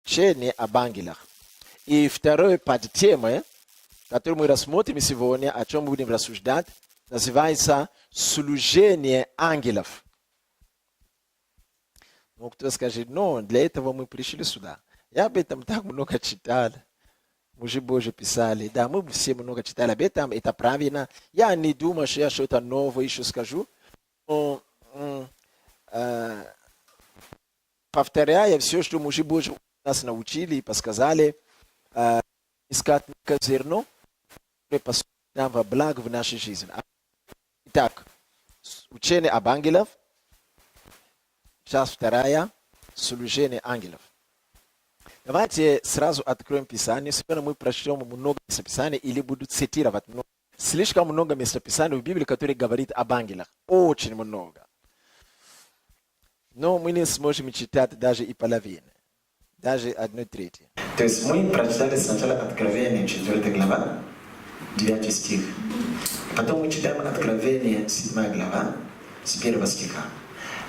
учение об ангелах. И второй подтема, которую мы рассмотрим сегодня, о чем мы будем рассуждать, называется «Служение ангелов». Ну, кто скажет, но для этого мы пришли сюда. Я об этом так много читал. Мужи Божьи писали. Да, мы все много читали об этом. Это правильно. Я не думаю, что я что-то новое еще скажу. Но, повторяя все, что мужи Божьи нас научили и подсказали, искать зерно, которое послужит нам во благо в нашей жизни. Итак, учение об ангелах. Часть вторая. Служение ангелов. Давайте сразу откроем Писание. Сегодня мы прочтем много местописаний или буду цитировать много. Слишком много местописаний в Библии, которые говорят об ангелах. Очень много. Но мы не сможем читать даже и половину. Даже 1/3. То есть мы прочитали сначала Откровение 4 глава, 9 стих. Потом мы читаем Откровение 7 глава, с 1 стиха.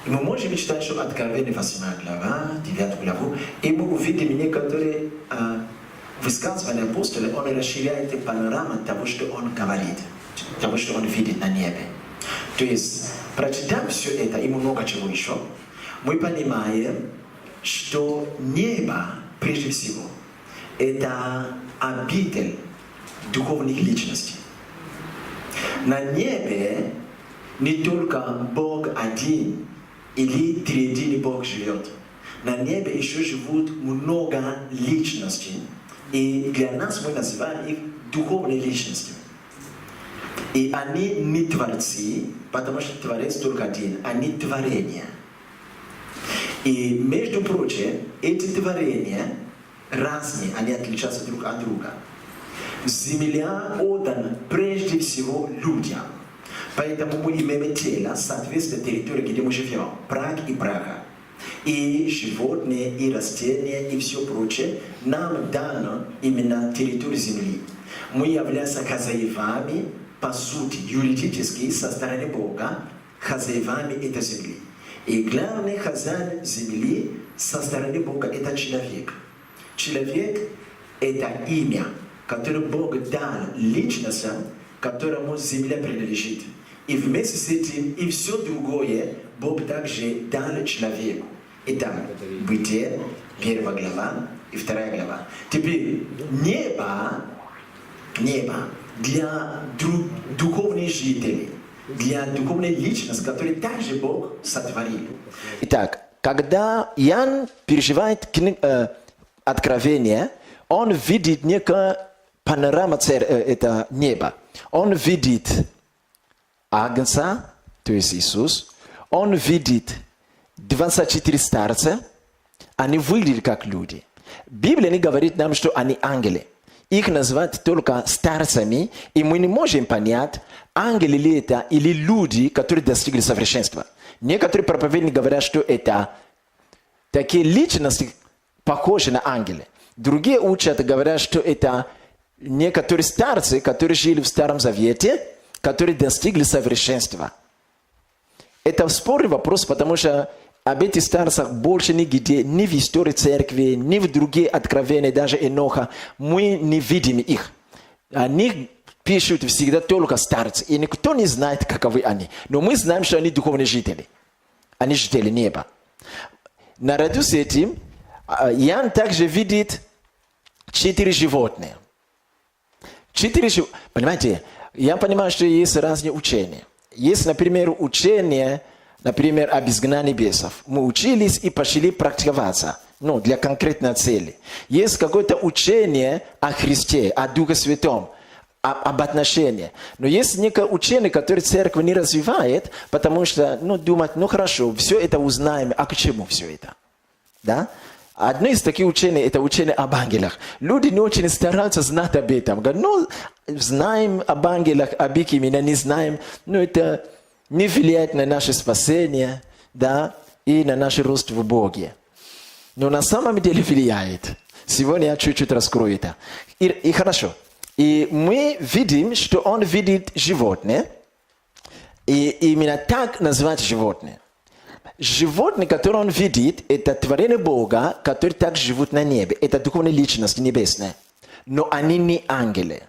И мы можем читать, что Откровение 8 глава, 9 главу, и мы увидим некоторые высказывания апостола, он расширяет панораму того, что он говорит, того, что он видит на небе. То есть, прочитав все это и много чего еще, мы понимаем, что небо, прежде всего, это обитель духовных личностей. На небе не только Бог один или триединый Бог живет. На небе еще живут много личностей. И для нас мы называем их духовные личности. И они не творцы, потому что Творец только один. Они творения. И, между прочим, эти творения разные, они отличаются друг от друга. Земля отдана прежде всего людям. Поэтому мы имеем тело, соответственно, территории, где мы живем. Прах и праха. И животные, и растения, и все прочее. Нам дано именно территория земли. Мы являемся хозяевами, по сути, юридически, со стороны Бога, хозяевами этой земли. И главный хозяин земли со стороны Бога – это человек. Человек – это имя, которое Бог дал личностям, которому земля принадлежит. И вместе с этим и все другое Бог также дал человеку. Итак, Бытие, 1 глава и 2 глава. Теперь небо для духовных жителей, для духовной личности, которые также Бог сотворил. Итак, когда Иоанн переживает откровение, он видит некую панораму это неба. Он видит Агнца, то есть Иисус. Он видит 24 старца. Они выглядят как люди. Библия не говорит нам, что они ангелы. Их называют только старцами, и мы не можем понять, ангелы ли это или люди, которые достигли совершенства. Некоторые проповедники говорят, что это такие личности, похожие на ангелы. Другие учат, говорят, что это некоторые старцы, которые жили в Старом Завете, которые достигли совершенства. Это спорный вопрос, потому что об этих старцах больше нигде, ни в истории церкви, ни в другие откровения, даже Еноха, мы не видим их. Они пишут всегда только старцы, и никто не знает, каковы они. Но мы знаем, что они духовные жители. Они жители неба. Наряду с этим, Иоанн также видит 4 животных. 4 животных. Понимаете, я понимаю, что есть разные учения. Есть, например, учение, например, об изгнании бесов. Мы учились и пошли практиковаться, для конкретной цели. Есть какое-то учение о Христе, о Духе Святом, об отношениях. Но есть некое учение, которое церковь не развивает, потому что, думать, хорошо, все это узнаем, а к чему все это? Да? Одно из таких учений – это учение об ангелах. Люди не очень стараются знать об этом. Говорят, знаем об ангелах, об их именах, не знаем, но это не влияет на наше спасение, да, и на наш рост в Боге. Но на самом деле влияет. Сегодня я чуть-чуть раскрою это. И хорошо. И мы видим, что он видит животные, и именно так называют животные. животные, которые он видит, это творение Бога, которые также живут на небе. Это духовная личность небесная. Но они не ангелы.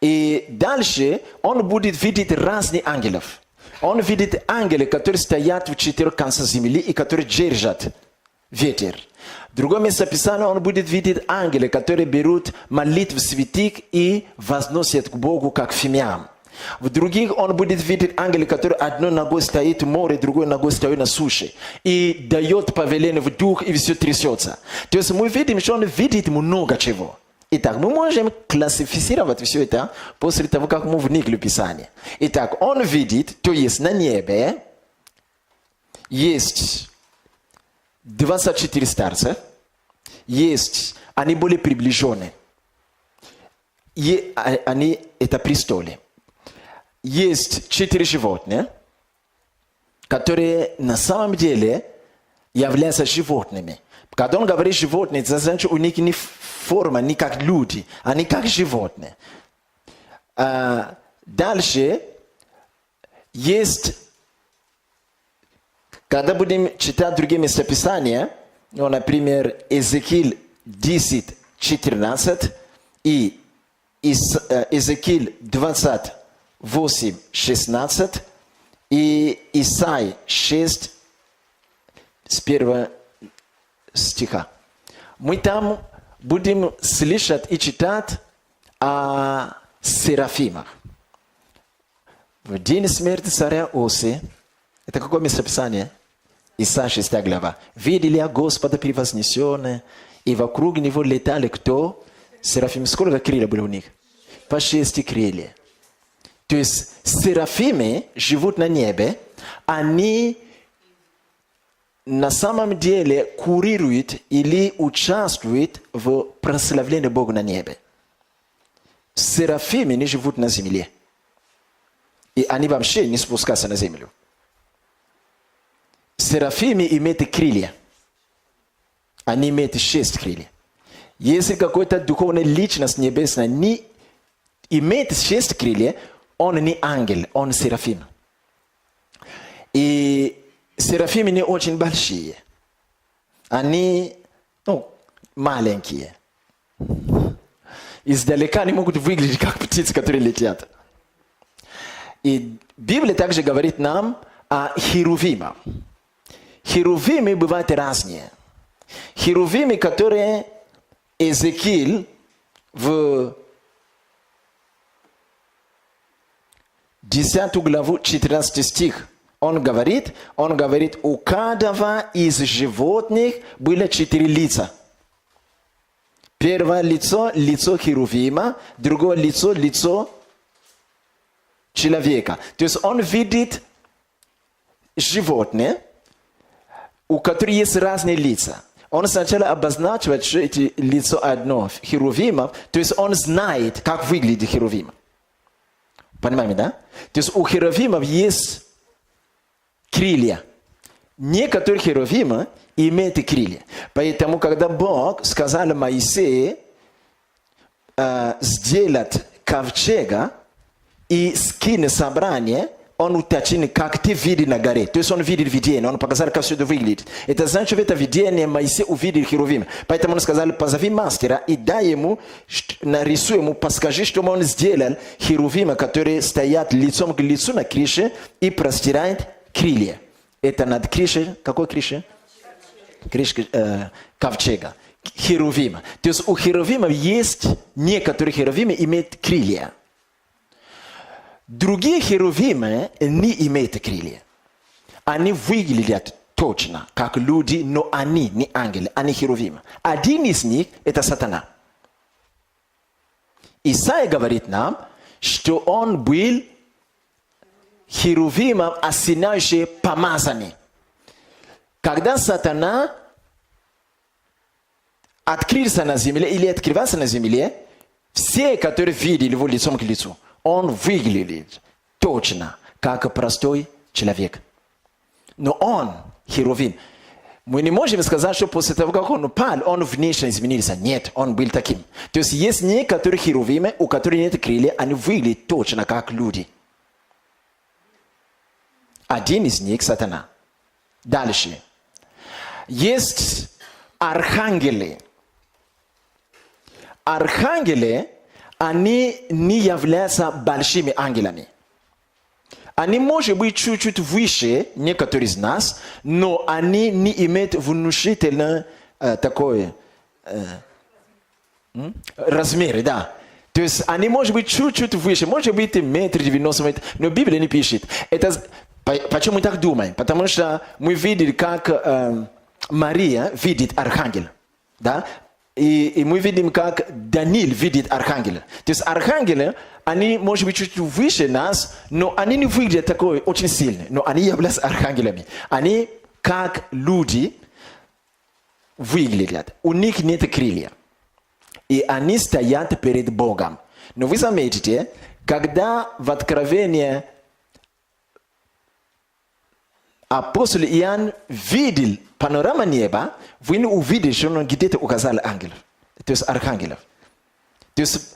И дальше он будет видеть разных ангелов. Он видит ангелы, которые стоят в 4 концах земли и которые держат ветер. В другом месте Писания он будет видеть ангелы, которые берут молитвы святых и возносят к Богу, как фимиам. В других он будет видеть ангелы, которые одной ногой стоит в море, другой ногой стоит на суше. И дает повеление в дух, и все трясется. То есть мы видим, что он видит много чего. Итак, мы можем классифицировать все это после того, как мы вникли в Писание. Итак, он видит, то есть на небе есть 24 старца, есть, они более приближенные. И они, это престолы. Есть 4 животных, которые на самом деле являются животными. Когда он говорит животные, это значит, у них не форма, не как люди, они как животные. Дальше есть, когда будем читать другие местописания, ну, например, Иезекииль 10:14 и Иезекииль 28:16 и Исаия 6 с 1 стиха. Мы там будем слышать и читать о серафимах. В день смерти царя Осии, это какое местописание? Исаия 6 глава. Видели я Господа превознесенное, и вокруг него летали кто? Серафимы. Сколько крылья были у них? По 6 крылья. То есть серафимы живут на небе, они на самом деле курируют или участвуют в прославлении Бога на небе. Серафимы не живут на земле. И они вообще не спускаются на землю. Серафимы имеют крылья. Они имеют 6 крыльев. Если какой-то духовная личность небесная не имеет 6 крыльев, он не ангел, он серафим. И серафимы не очень большие. Они, маленькие. Издалека они могут выглядеть как птицы, которые летят. И Библия также говорит нам о херувимах. Херувимы бывают разные. Херувимы, которые Иезекииль в 10 главу 14 стих, он говорит, у каждого из животных было 4 лица. Первое лицо, лицо херувима, другое лицо, лицо человека. То есть он видит животные, у которых есть разные лица. Он сначала обозначивает, что это лицо одно, херувимов, то есть он знает, как выглядит херувим. Понимаете, да? То есть у херувимов есть крылья. Некоторые херувимы имеют крылья. Поэтому, когда Бог сказал Моисею сделать ковчега и скинуть собрание, он уточнил, как ты видишь на горе. То есть он видит видение, он показал, как все это выглядит. Это значит, что в это видение Моисей увидел херувим. Поэтому он сказал, позови мастера и дай ему, нарисуй ему, подскажи, что он сделал херувима, которые стоят лицом к лицу на крыше и простирают крылья. Это над крышей, какой крышей? Крыша ковчега. Херувима. То есть у херувимов есть, некоторые херувимы имеют крылья. Другие херувимы не имеют крылья. Они выглядят точно, как люди, но они не ангелы, они херувимы. Один из них – это сатана. Исаия говорит нам, что он был херувимом, осеняющим помазанный. Когда сатана открылся на земле или открывался на земле, все, которые видели его лицом к лицу, он выглядит точно, как простой человек. Но он, херувим, мы не можем сказать, что после того, как он упал, он внешне изменился. Нет, он был таким. То есть есть некоторые херувимы, у которых нет крылья, они выглядят точно как люди. Один из них – сатана. Дальше. Есть архангелы. Архангелы, они не являются большими ангелами. Они, может быть, чуть-чуть выше некоторых из нас, но они не имеют внушительное такое размер, да. То есть они, может быть, чуть-чуть выше, может быть, 1,90 м, но Библия не пишет. Это, почему мы так думаем? Потому что мы видели, как Мария видит архангела, да? И мы видим, как Даниил видит архангела. То есть архангелы, они, может быть, чуть выше нас, но они не выглядят такой очень сильно, но они являются архангелами. Они, как люди, выглядят. У них нет крылья. И они стоят перед Богом. Но вы заметите, когда в Откровении апостол Иоанн видел панораму неба, вы не увидите, что он где-то указал ангелов, то есть архангелов. То есть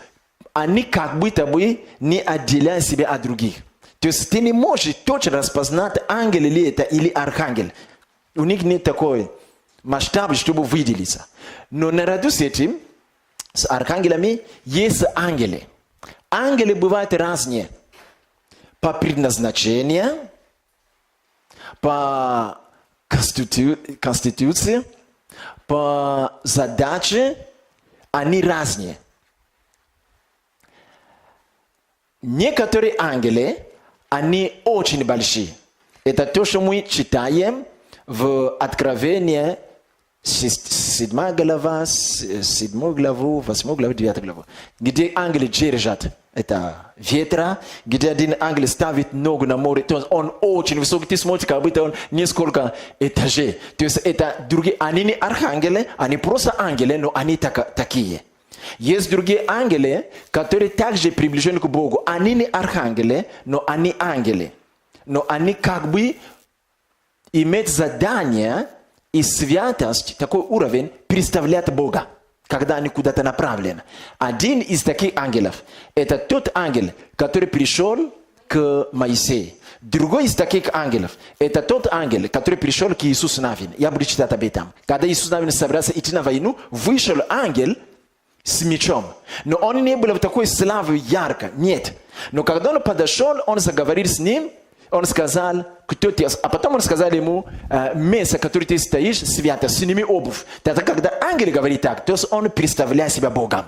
они как будто бы не отделяют себя от других. То есть ты не можешь точно распознать, ангел ли это или архангел. У них нет такой масштаба, чтобы выделиться. Но наряду с этим, с архангелами есть ангелы. Ангелы бывают разные. По предназначению, по конституции, по задаче, они разные. Некоторые ангелы, они очень большие. Это то, что мы читаем в Откровении 7 глава, 7 главу, 8 главу, 9 главу. Где ангелы держат это ветра, где один ангел ставит ногу на море, то есть он очень высокий, ты смотришь, как будто он несколько этажей. То есть это другие, они не архангелы, они просто ангелы, но они такие. Есть другие ангелы, которые также приближены к Богу. Они не архангелы, но они ангелы. Но они как бы имеют задание и святость, такой уровень, представлять Бога, когда они куда-то направлены. Один из таких ангелов, это тот ангел, который пришел к Моисею. Другой из таких ангелов, это тот ангел, который пришел к Иисусу Навину. Я буду читать об этом. Когда Иисус Навин собрался идти на войну, вышел ангел с мечом. Но он не был в такой славе ярко, нет. Но когда он подошел, он заговорил с ним, он сказал, кто ты, а потом он сказал ему, место, которое ты стоишь, свято, сними обувь. Тогда, когда ангел говорит так, то есть он представляет себя Богом.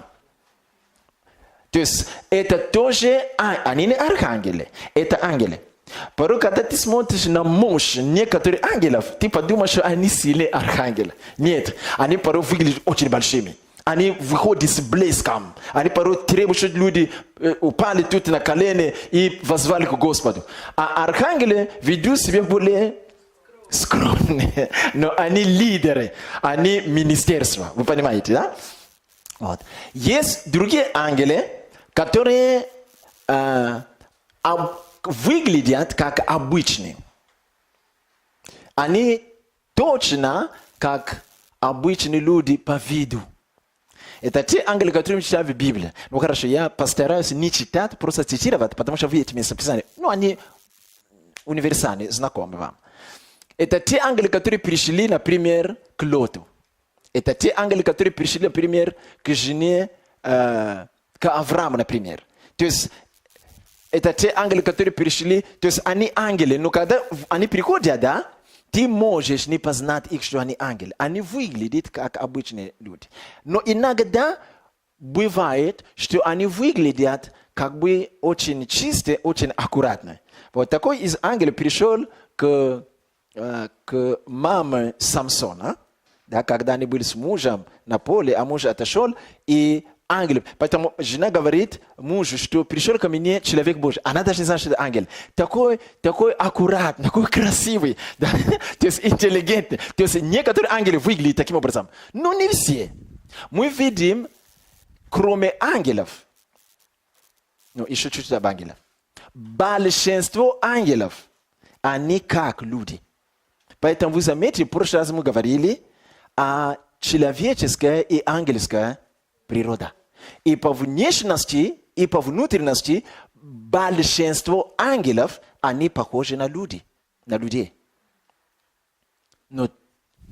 То есть это тоже, они не архангелы, это ангелы. Порой, когда ты смотришь на мощь некоторых ангелов, ты подумаешь, что они сильные архангелы. Нет, они порой выглядят очень большими. Они выходят с блеском. Они порой требуют, чтобы люди упали тут на колени и воззвали к Господу. А архангелы ведут себя более скромные. Но они лидеры, они министерства. Вы понимаете, да? Вот. Есть другие ангелы, которые выглядят как обычные. Они точно как обычные люди по виду. Это те ангелы, которые мы читаем в Библии. Ну хорошо, я постараюсь не читать, просто цитировать, потому что вы эти местописания, ну они универсальны, знакомы вам. Это те ангелы, которые пришли, например, к Лоту. Это те ангелы, которые пришли, например, к жене, к Аврааму, например. То есть, это те ангелы, которые пришли, то есть они ангелы, но когда они приходят, да, ты можешь не познать их, что они ангелы. Они выглядят как обычные люди. Но иногда бывает, что они выглядят как бы очень чистые, очень аккуратно. Вот такой из ангелов пришел к маме Самсона, да, когда они были с мужем на поле, а муж отошел, и ангел. Поэтому жена говорит мужу, что пришел ко мне человек Божий. Она даже не знает, что это ангел. Такой аккуратный, такой красивый, да? То есть интеллигентный. То есть некоторые ангелы выглядят таким образом. Но не все. Мы видим, кроме ангелов, ну еще чуть-чуть об ангелах, большинство ангелов, они как люди. Поэтому вы заметите, в прошлый раз мы говорили о человеческой и ангельской природе. И по внешности, и по внутренности большинство ангелов, они похожи на людей. Но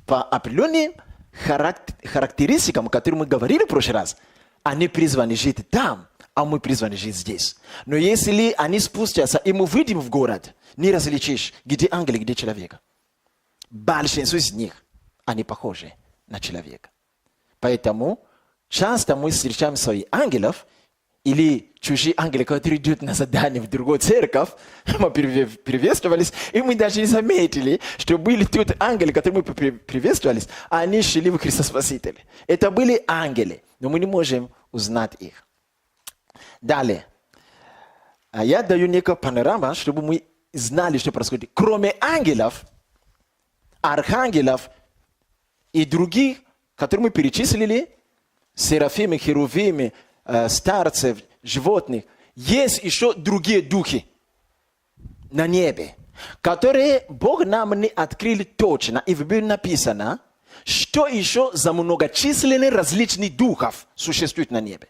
по определенным характеристикам, которые мы говорили в прошлый раз, они призваны жить там, а мы призваны жить здесь. Но если они спустятся, и мы выйдем в город, не различишь, где ангел, где человек. Большинство из них, они похожи на человека. Поэтому часто мы встречаем своих ангелов, или чужие ангелы, которые идут на задание в другую церковь, мы приветствовались, и мы даже не заметили, что были тут ангелы, которые мы приветствовались, а они шли в Христа Спасителя. Это были ангелы, но мы не можем узнать их. Далее. Я даю некую панораму, чтобы мы знали, что происходит. Кроме ангелов, архангелов и других, которые мы перечислили, серафимы, херувимы, старцев, животных, есть еще другие духи на небе, которые Бог нам не открыл точно. И в Библии написано, что еще за многочисленные различные духов существуют на небе.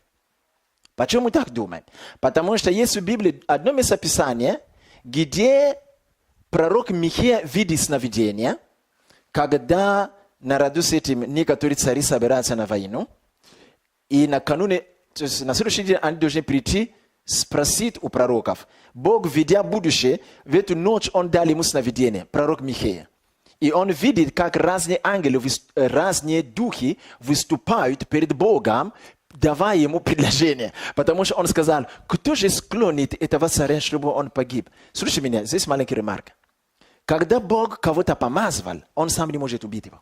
Почему мы так думаем? Потому что есть в Библии одно местописание, где пророк Михея видит сновидение, когда наряду с этим некоторые цари собираются на войну, и накануне, то есть на следующий день они должны прийти, спросить у пророков. Бог, видя будущее, в эту ночь он дал ему сновидение, пророк Михея. И он видит, как разные ангелы, разные духи выступают перед Богом, давая ему предложение. Потому что он сказал, кто же склонит этого царя, чтобы он погиб? Слушай меня, здесь маленький ремарк. Когда Бог кого-то помазывал, он сам не может убить его.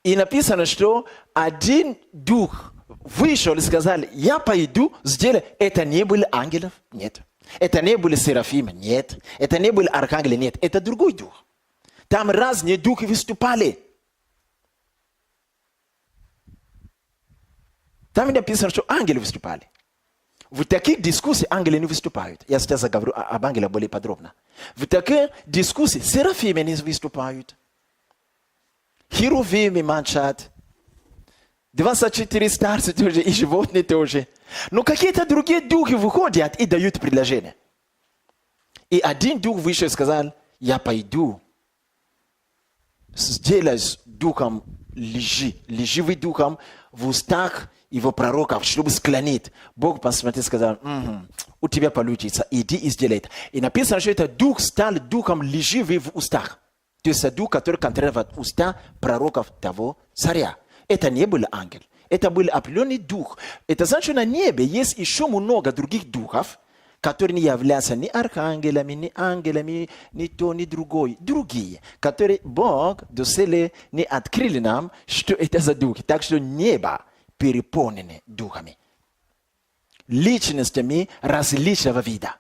И написано, что один дух вышел и сказал, я пойду, сделаю. Это не были ангелов? Нет. Это не были серафимы? Нет. Это не были архангелы? Нет. Это другой дух. Там разные духи выступали. Там написано, что ангелы выступали. В таких дискуссиях ангелы не выступают. Я сейчас заговорю об ангелах более подробно. В таких дискуссиях серафимы не выступают. Херувимы молчат. 24 старца тоже, и животные тоже. Но какие-то другие духи выходят и дают предложение. И один дух вышел и сказал, я пойду, сделай с духом лживым духом в устах его пророков, чтобы склонить. Бог посмотрел и сказал, у тебя получится, иди и сделай это. И написано, что этот дух стал духом лживым в устах. То есть дух, который контролирует уста пророков того царя. Это не был ангел. Это был определенный дух. Это значит, что на небе есть еще много других духов, которые не являются ни архангелами, ни ангелами, ни то, ни другой. Другие, которые Бог доселе не открыл нам, что это за духи. Так что небо переполнено духами. Личностями различного вида.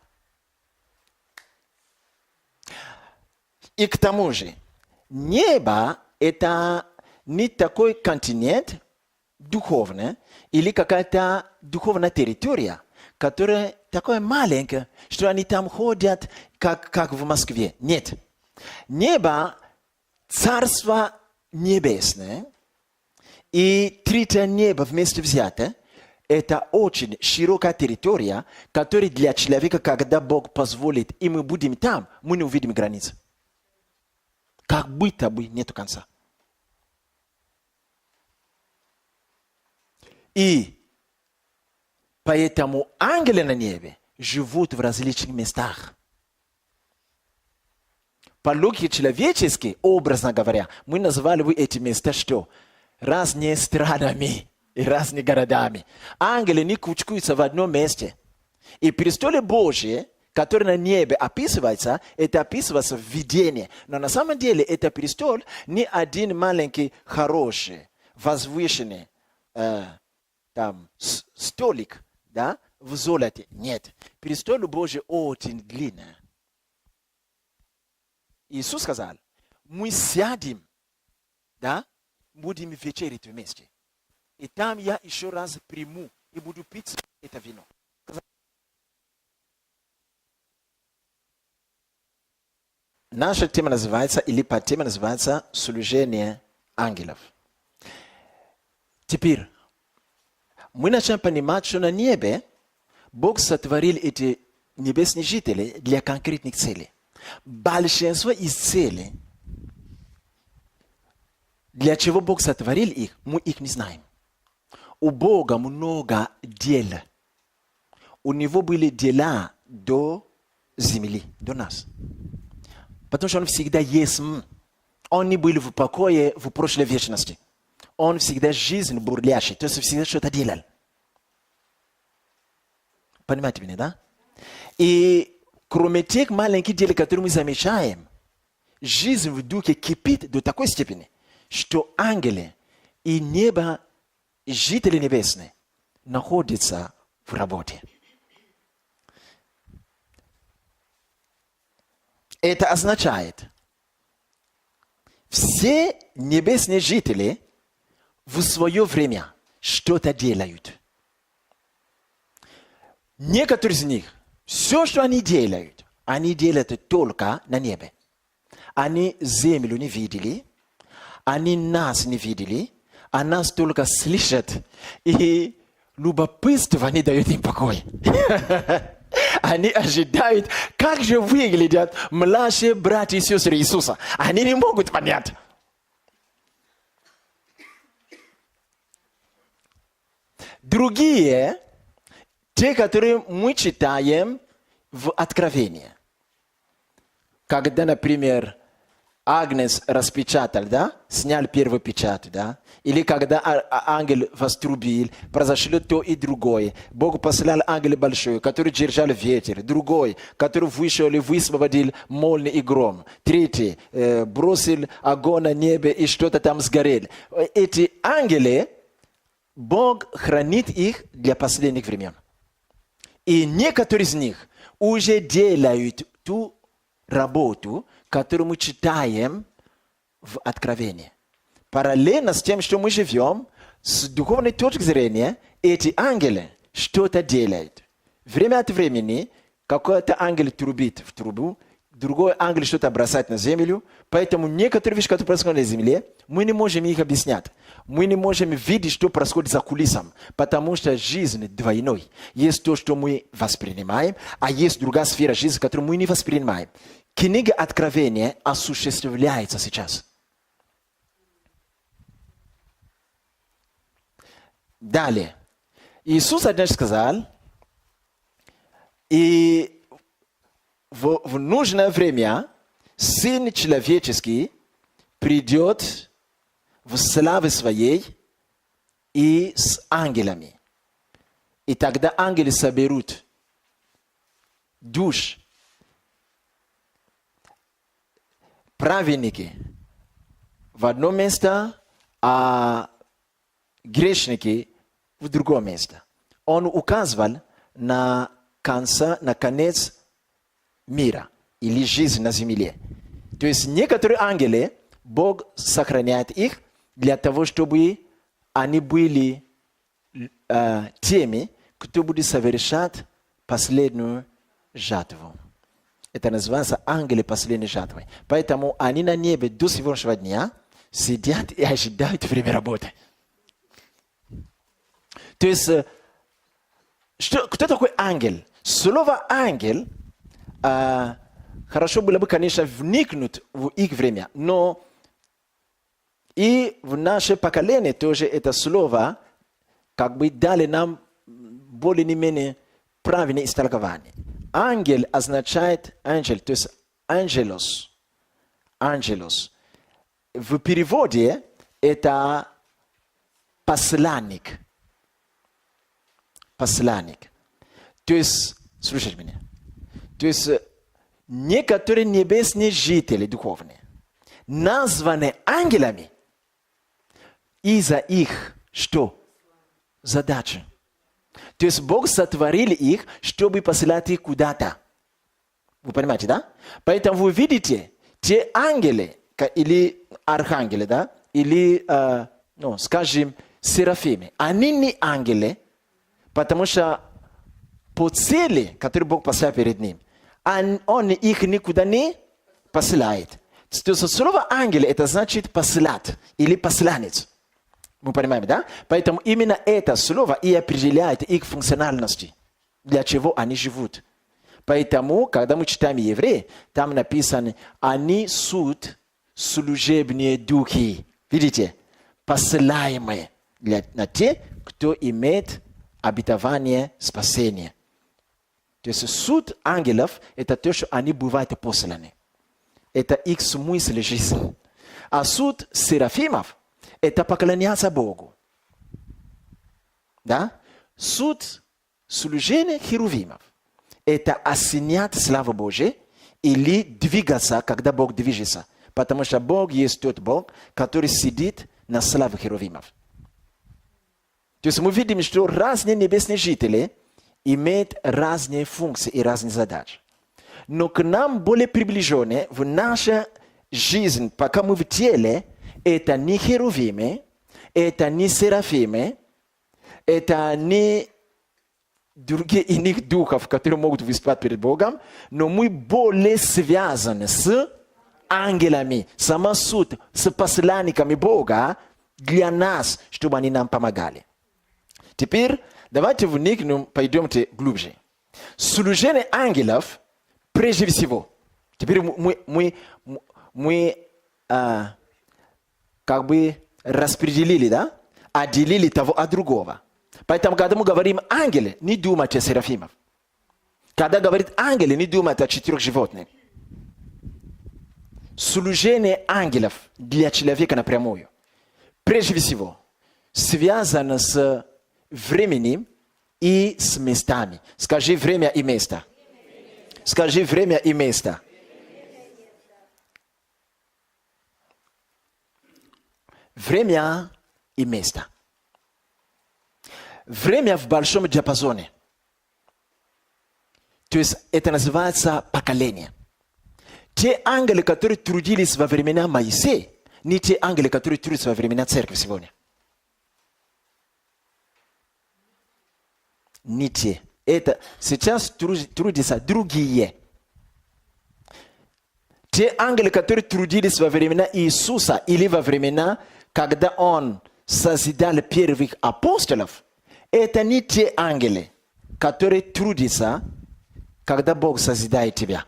И к тому же, небо – это не такой континент духовный или какая-то духовная территория, которая такая маленькая, что они там ходят, как в Москве. Нет. Небо – царство небесное, и третье небо вместе взято – это очень широкая территория, которая для человека, когда Бог позволит, и мы будем там, мы не увидим границ. Как будто бы нет конца. И поэтому ангелы на небе живут в различных местах. По логике человеческой, образно говоря, мы назвали бы эти места что? Разные странами и разными городами. Ангелы не кучкуются в одном месте. И престолы Божьи, который на небе описывается, это описывается в видении. Но на самом деле это престол не один маленький, хороший, возвышенный столик, да, в золоте. Нет. Престол Божий очень длинный. Иисус сказал, мы сядем, да, будем вечерить вместе. И там я еще раз приму и буду пить это вино. Наша тема называется, или подтема называется «Служение ангелов». Теперь, мы начинаем понимать, что на небе Бог сотворил эти небесные жители для конкретных целей. Большинство из целей, для чего Бог сотворил их, мы их не знаем. У Бога много дел. У Него были дела до земли, до нас. Потому что Он всегда есть. Он не был в покое в прошлой вечности. Он всегда жизнь бурлящий, то есть всегда что-то делал. Понимаете меня, да? И кроме тех маленьких дел, которые мы замечаем, жизнь в духе кипит до такой степени, что ангелы и небо, и жители небесные находятся в работе. Это означает, все небесные жители в свое время что-то делают. Некоторые из них, все, что они делают только на небе. Они землю не видели, они нас не видели, а нас только слышат. И любопытство не дает им покоя. Они ожидают, как же выглядят младшие братья и сестры Иисуса. Они не могут понять. Другие, те, которые мы читаем в Откровении. Когда, например, Агнец распечатал, да, снял первую печать, да, или когда ангел вострубил, произошло то и другое. Бог послал ангела большой, который держал ветер, другой, который вышел и высвободил молнию и гром, третий бросил огонь на небе и что-то там сгорел. Эти ангелы, Бог хранит их для последних времен. И некоторые из них уже делают ту работу, которую мы читаем в Откровении. Параллельно с тем, что мы живем, с духовной точки зрения, эти ангелы что-то делают. Время от времени какой-то ангел трубит в трубу, другой ангел что-то бросает на землю. Поэтому некоторые вещи, которые происходят на земле, мы не можем их объяснять. Мы не можем видеть, что происходит за кулисами, потому что жизнь двойной. Есть то, что мы воспринимаем, а есть другая сфера жизни, которую мы не воспринимаем. Книга Откровения осуществляется сейчас. Далее. Иисус однажды сказал, и в нужное время Сын Человеческий придет в славе Своей и с ангелами. И тогда ангелы соберут душ праведники в одно место, а грешники в другое место. Он указывал на конец мира или жизнь на земле. То есть некоторые ангелы, Бог сохраняет их для того, чтобы они были теми, кто будет совершать последнюю жатву. Это называется ангелы последней жатвы. Поэтому они на небе до сегодняшнего дня сидят и ожидают время работы. То есть, кто такой ангел? Слово ангел, хорошо было бы, конечно, вникнуть в их время, но и в наше поколение тоже это слово как бы дали нам более-менее правильное истолкование. Ангел означает ангел, то есть ангелос. Ангелос. В переводе это посланник. Посланник. То есть, слушайте меня. То есть некоторые небесные жители духовные названы ангелами из-за их что? Задачи. То есть Бог сотворил их, чтобы посылать их куда-то. Вы понимаете, да? Поэтому вы видите, те ангелы, или архангелы, да? Или, скажем, серафимы, они не ангелы, потому что по цели, которую Бог поставил перед ним, он их никуда не посылает. То есть слово ангел, это значит посылать или посланец. Мы понимаем, да? Поэтому именно это слово и определяет их функциональности, для чего они живут. Поэтому, когда мы читаем Евреи, там написано, они суд служебные духи. Видите? Посылаемые на те, кто имеет обетование спасения. То есть суд ангелов – это то, что они бывают посланы. Это их смысл жизни. А суд серафимов – это поклоняться Богу. Да? Суд служения херувимов – это осенять славу Божию или двигаться, когда Бог движется. Потому что Бог есть тот Бог, который сидит на славе херувимов. То есть мы видим, что разные небесные жители имеют разные функции и разные задачи. Но к нам более приближенные в наша жизнь, пока мы в теле, это не херувимы, это не серафимы, это не другие иных духов, которые могут выступать перед Богом, но мы более связаны с ангелами, сама суть, с посланниками Бога для нас, чтобы они нам помогали. Теперь давайте вникнем, пойдемте глубже. Служение ангелов прежде всего. Теперь мы как бы распределили, да? Отделили того от другого. Поэтому, когда мы говорим ангелы, не думайте о серафимов. Когда говорит ангелы, не думайте о 4 животных. Служение ангелов для человека напрямую, прежде всего, связано с временем и с местами. Скажи время и место. Скажи время и место. Время и место. Время в большом диапазоне. То есть это называется поколение. Те ангелы, которые трудились во времена Моисея, не те ангелы, которые трудятся во времена церкви сегодня. Не те. Это сейчас трудятся другие. Те ангелы, которые трудились во времена Иисуса или во времена, когда Он созидал первых апостолов, это не те ангелы, которые трудятся, когда Бог созидает тебя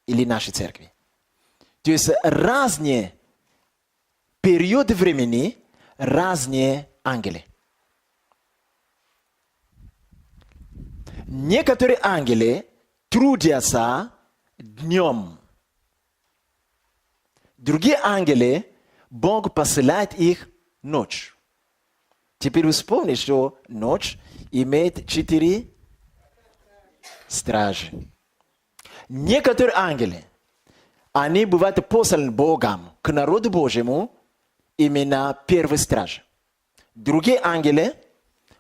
или нашей церкви. То есть разные периоды времени, разные ангелы. Некоторые ангелы трудятся днем. Другие ангелы, Бог посылает их ночью. Теперь вы вспомните, что ночь имеет 4 стражи. Некоторые ангелы, они бывают посланы Богом к народу Божьему именно первый страж. Другие ангелы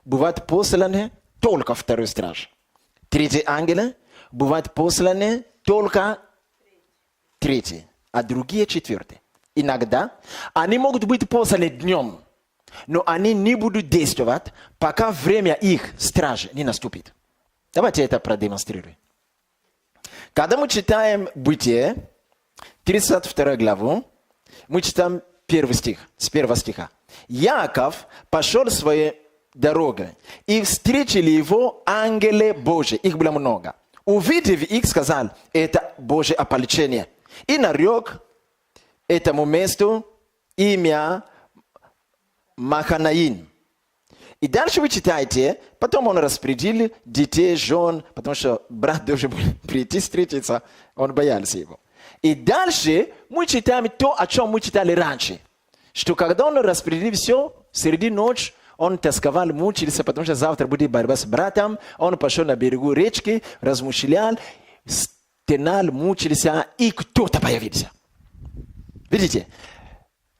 бывают посланы только второй страж. Третьи ангелы бывают посланы только третий, а другие четвертый. Иногда они могут быть посланы днем, но они не будут действовать, пока время их стражи не наступит. Давайте это продемонстрируем. Когда мы читаем Бытие, 32 главу, мы читаем 1 стих, с 1 стиха. Яков пошел своей дорогой, и встретили его ангелы Божьи, их было много. Увидев их, сказал, это Божье ополчение. И нарек этому месту имя Маханаим. И дальше вы читаете, потом он распределил детей, жен, потому что брат должен был прийти встретиться, он боялся его. И дальше мы читаем то, о чем мы читали раньше. Что когда он распределил все, среди ночи, он тосковал, мучился, потому что завтра будет борьба с братом. Он пошел на берегу речки, размышлял, стенал, мучился, и кто-то появился. Видите?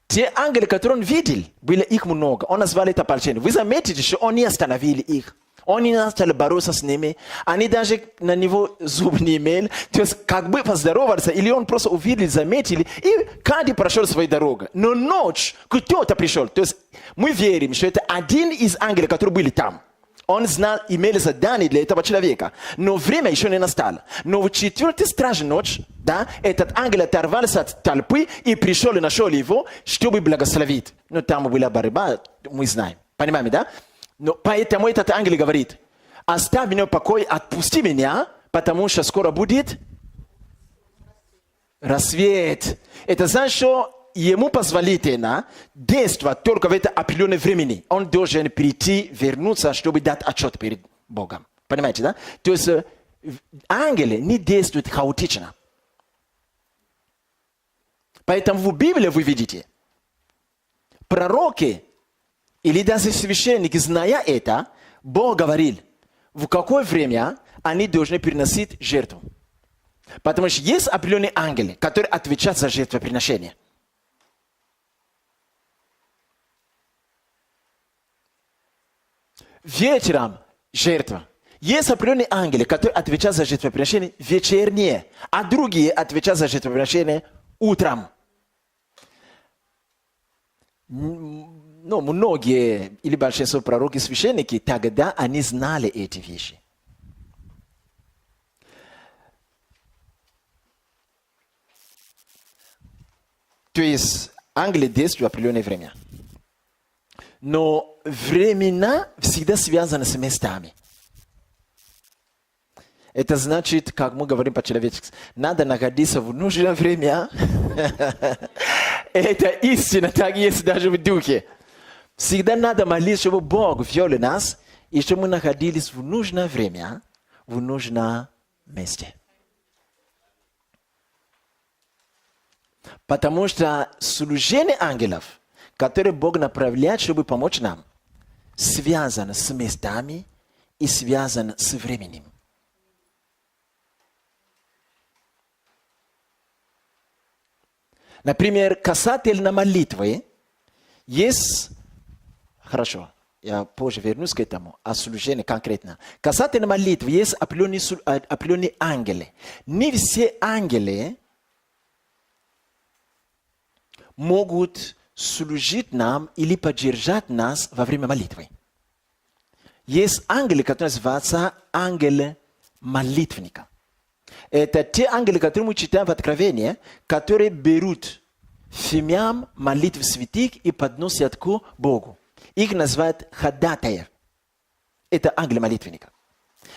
Те ангелы, которые он видел, были их много. Он назвал это ополчение. Вы заметите, что он не остановил их. Он не начал бороться с ними. Они даже на него зуб не имели. То есть, как бы поздороваться, или он просто увидел, заметил, и каждый прошел свою дорогу. Но ночь кто-то пришел. То есть, мы верим, что это один из ангелов, которые были там. Он знал, имел задание для этого человека. Но время еще не настало. Но в 4-й страже ночь, да, этот ангел оторвался от толпы и пришел и нашел его, чтобы благословить. Но там была борьба, мы знаем. Понимаете, да? Но поэтому этот ангел говорит, оставь меня в покое, отпусти меня, Потому что скоро будет рассвет. Это значит, что ему позволительно действовать только в это определенное времени. Он должен прийти, вернуться, чтобы дать отчет перед Богом. Понимаете, да? То есть ангелы не действуют хаотично. Поэтому в Библии вы видите, пророки или даже священники, зная это, Бог говорил, в какое время они должны приносить жертву. Потому что есть определенные ангелы, которые отвечают за жертвоприношение. Вечером жертва. Есть определенные ангелы, которые отвечают за жертвоприношение вечернее, а другие отвечают за жертвоприношение утром. Ну, многие или большинство пророков и священники, тогда они знали эти вещи. То есть ангелы действуют в определенное время. Но времена всегда связаны с местами. Это значит, как мы говорим по-человечески, надо находиться в нужное время. Это истина, так есть даже в духе. Всегда надо молиться, чтобы Бог ввел нас, и чтобы мы находились в нужное время, в нужном месте. Потому что служение ангелов, которые Бог направляет, чтобы помочь нам, связано с местами и связано с временем. Например, касательно молитвы, есть... Хорошо, я позже вернусь к этому, а служение конкретно. Касательно молитвы, есть определенные ангелы. Не все ангелы могут служить нам или поддержать нас во время молитвы. Есть ангелы, которые называются ангелы молитвенника. Это те ангелы, которые мы читаем в Откровении, которые берут фимиам молитв святых и подносят к Богу. Их называют ходатаев. Это ангелы молитвенника.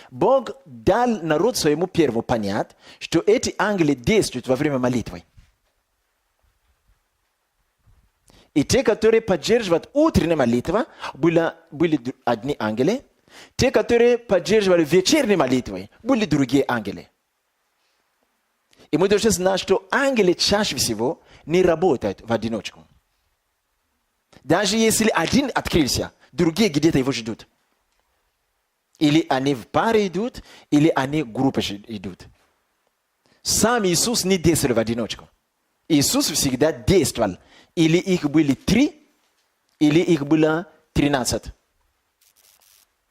Бог дал народ своему первому понять, что эти ангелы действуют во время молитвы. И те, которые поддерживают утреннюю молитву, были одни ангелы. Те, которые поддерживали вечернюю молитву, были другие ангелы. И мы должны знать, что ангелы чаще всего не работают в одиночку. Даже если один открылся, другие где-то его ждут. Или они в паре идут, или они в группе идут. Сам Иисус не действовал в одиночку. Иисус всегда действовал. Или их были 3, или их было 13.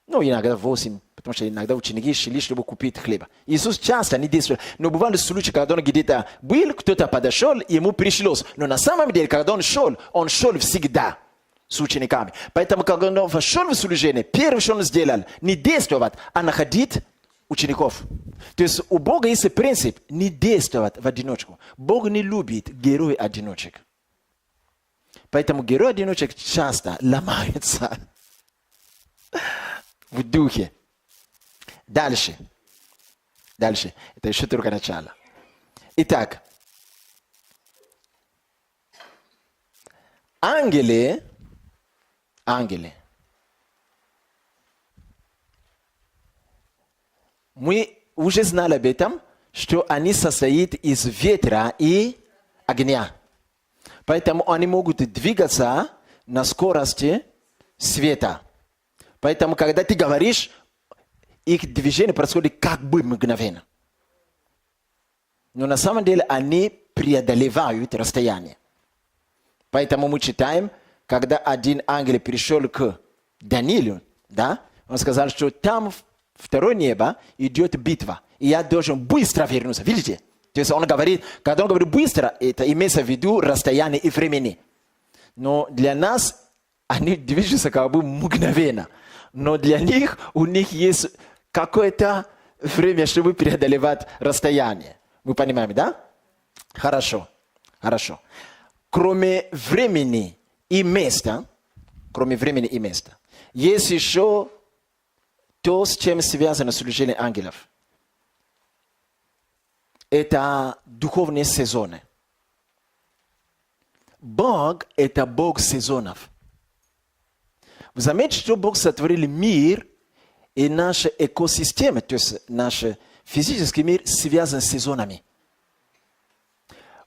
Ну, иногда 8, потому что иногда ученики шли, чтобы купить хлеба. Иисус часто не действовал. Но бывали случаи, когда он где-то был, кто-то подошел, и ему пришлось. Но на самом деле, когда он шел всегда с учениками. Поэтому, когда он вошел в служение, первое, что он сделал, не действовать, а находить учеников. То есть у Бога есть принцип не действовать в одиночку. Бог не любит героев-одиночек. Поэтому герой-одиночек часто ломается в духе. Дальше. Это еще только начало. Итак, ангелы, мы уже знали об этом, что они состоят из ветра и огня. Поэтому они могут двигаться на скорости света. Поэтому, когда ты говоришь, их движение происходит как бы мгновенно. Но на самом деле они преодолевают расстояние. Поэтому мы читаем, когда один ангел пришел к Даниилу, да, он сказал, что там второе небо идет битва, и я должен быстро вернуться. Видите? То есть он говорит, когда он говорит быстро, это имеется в виду расстояние и времени. Но для нас они движутся как бы мгновенно. Но для них, у них есть какое-то время, чтобы преодолевать расстояние. Вы понимаете, да? Хорошо. Кроме времени и места, есть еще то, с чем связано служение ангелов. это духовные сезоны. Бог – это Бог сезонов. Вы заметите, что Бог сотворил мир, и наша экосистема, то есть наш физический мир, связан с сезонами.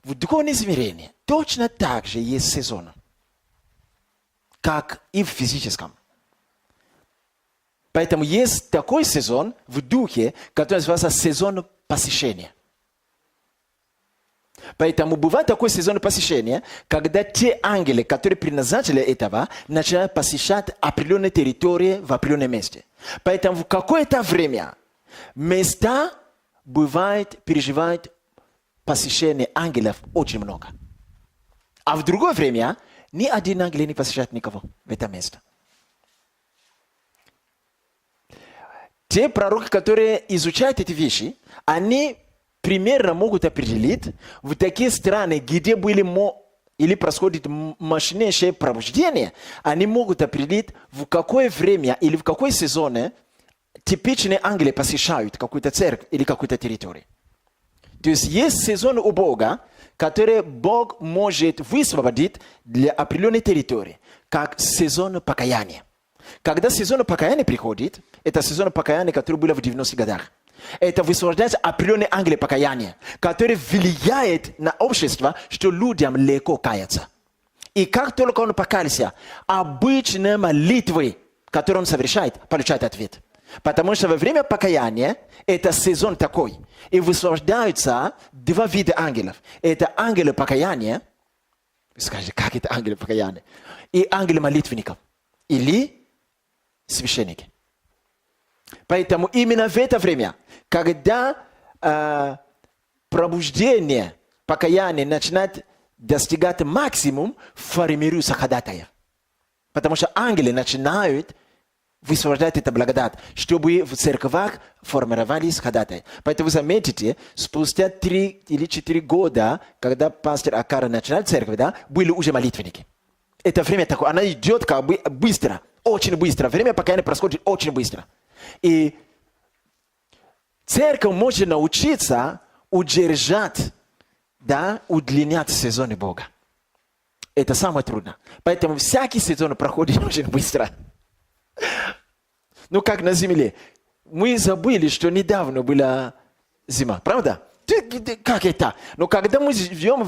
В духовном измерении точно так же есть сезон, как и в физическом. Поэтому есть такой сезон в духе, который называется сезон посещения. Поэтому бывает такой сезон посещения, когда те ангелы, которые предназначили этого, начинают посещать определенные территории в определенном месте. Поэтому в какое-то время места бывает, переживают посещение ангелов очень много. А в другое время ни один ангел не посещает никого в это место. Те пророки, которые изучают эти вещи, они примерно могут определить в такие страны, где были или происходит мощнейшее пробуждение, они могут определить, в какое время или в какой сезоне типичные ангелы посещают какую-то церковь или какую-то территорию. То есть есть сезон у Бога, который Бог может высвободить для определенной территории, как сезон покаяния. Когда сезон покаяния приходит, это сезон покаяния, который был в 90-х годах. Это высвобождается определенный ангел покаяния, который влияет на общество, что людям легко каяться. И как только он покаялся, обычные молитвы, которые он совершает, получают ответ. Потому что во время покаяния это сезон такой. И высвобождаются два вида ангелов. Это ангелы покаяния. Вы скажете, как это ангелы покаяния? И ангелы молитвенников. Или священники. Поэтому именно в это время, когда пробуждение, покаяние начинает достигать максимум, формируются ходатаи. Потому что ангелы начинают высвобождать эту благодать, чтобы в церквах формировались ходатаи. Поэтому вы заметите, спустя 3 или 4 года, когда пастор Акара начинал церковь, да, были уже молитвенники. Это время такое, она идет как бы быстро, очень быстро. Время покаяния происходит очень быстро. И церковь может научиться удержать, да, удлинять сезоны Бога. Это самое трудное. Поэтому всякий сезон проходит очень быстро. Ну, как на земле. Мы забыли, что недавно была зима. Правда? Как это? Но когда мы живем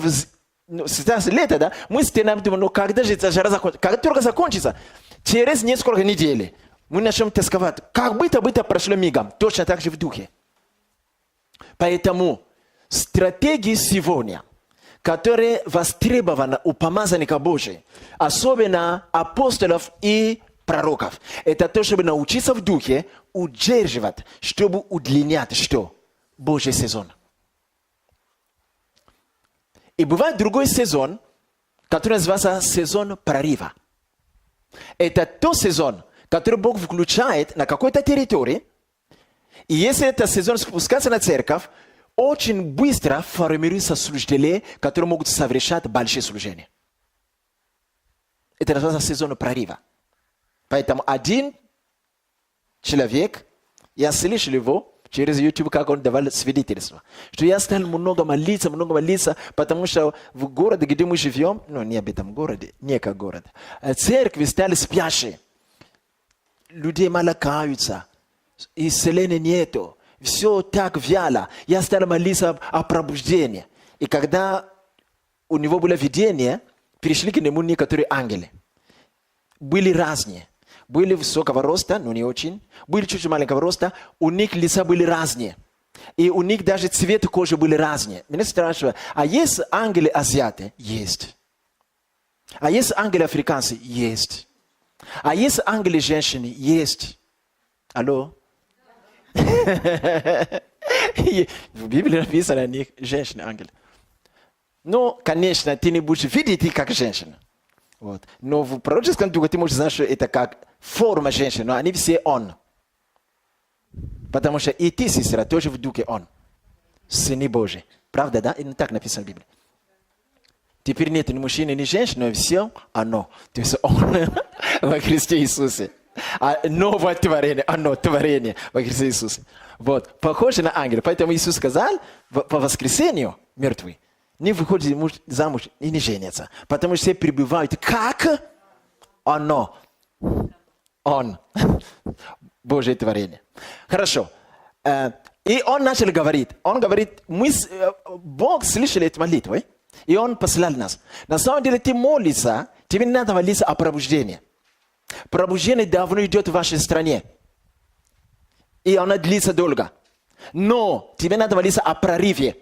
сейчас лето, да, мы стенаем, думаем, ну когда же эта жара закончится? Когда только закончится, через несколько недель мы начнем тосковать. Как будто прошло мигом. Точно так же в духе. Поэтому стратегии сегодня, которые востребованы у помазанника Божия, особенно апостолов и пророков, это то, чтобы научиться в духе удерживать, чтобы удлинять что? Божий сезон. И бывает другой сезон, который называется сезон прорыва. Это тот сезон, который Бог включает на какой-то территории. И если этот сезон спускается на церковь, очень быстро формируются служители, которые могут совершать большие служения. Это называется сезон прорыва. Поэтому один человек, я слышал его через YouTube, как он давал свидетельство, что я стал много молиться, потому что в городе, где мы живем, ну не об этом городе, не как город, церкви стали спящие. Людей мало каются, исцеления нету, все так вяло. Я стал молиться о пробуждении. И когда у него было видение, пришли к нему некоторые ангелы. Были разные. Были высокого роста, но не очень. Были чуть маленького роста. У них лица были разные. И у них даже цвет кожи были разные. Меня спрашивают, а есть ангелы-азиаты? Есть. А есть ангелы-африканцы? Есть. А есть ангелы-женщины? Есть. Алло? В Библии написано о них женщины-ангелы. Ну, конечно, ты не будешь видеть их как женщина. Вот. Но в пророческом духе ты можешь знать, что это как форма женщины, но они все он. Потому что и ты, сестра, тоже в духе он. Сыны Божии. Правда, да? И так написано в Библии. Теперь нет ни мужчины, ни женщины, но все оно. То есть он во Христе Иисусе. Новое творение, оно творение во Христе Иисусе. Вот, похоже на ангела. Поэтому Иисус сказал, по воскресению мертвый не выходит замуж и не женятся, потому что все пребывают как оно. Он. Божье творение. Хорошо. И он начал говорить. Он говорит, Бог слышал эту молитву, и он послал нас. На самом деле ты молишься, тебе не надо молиться о пробуждении. Пробуждение давно идет в вашей стране. И оно длится долго. Но тебе надо молиться о прорыве.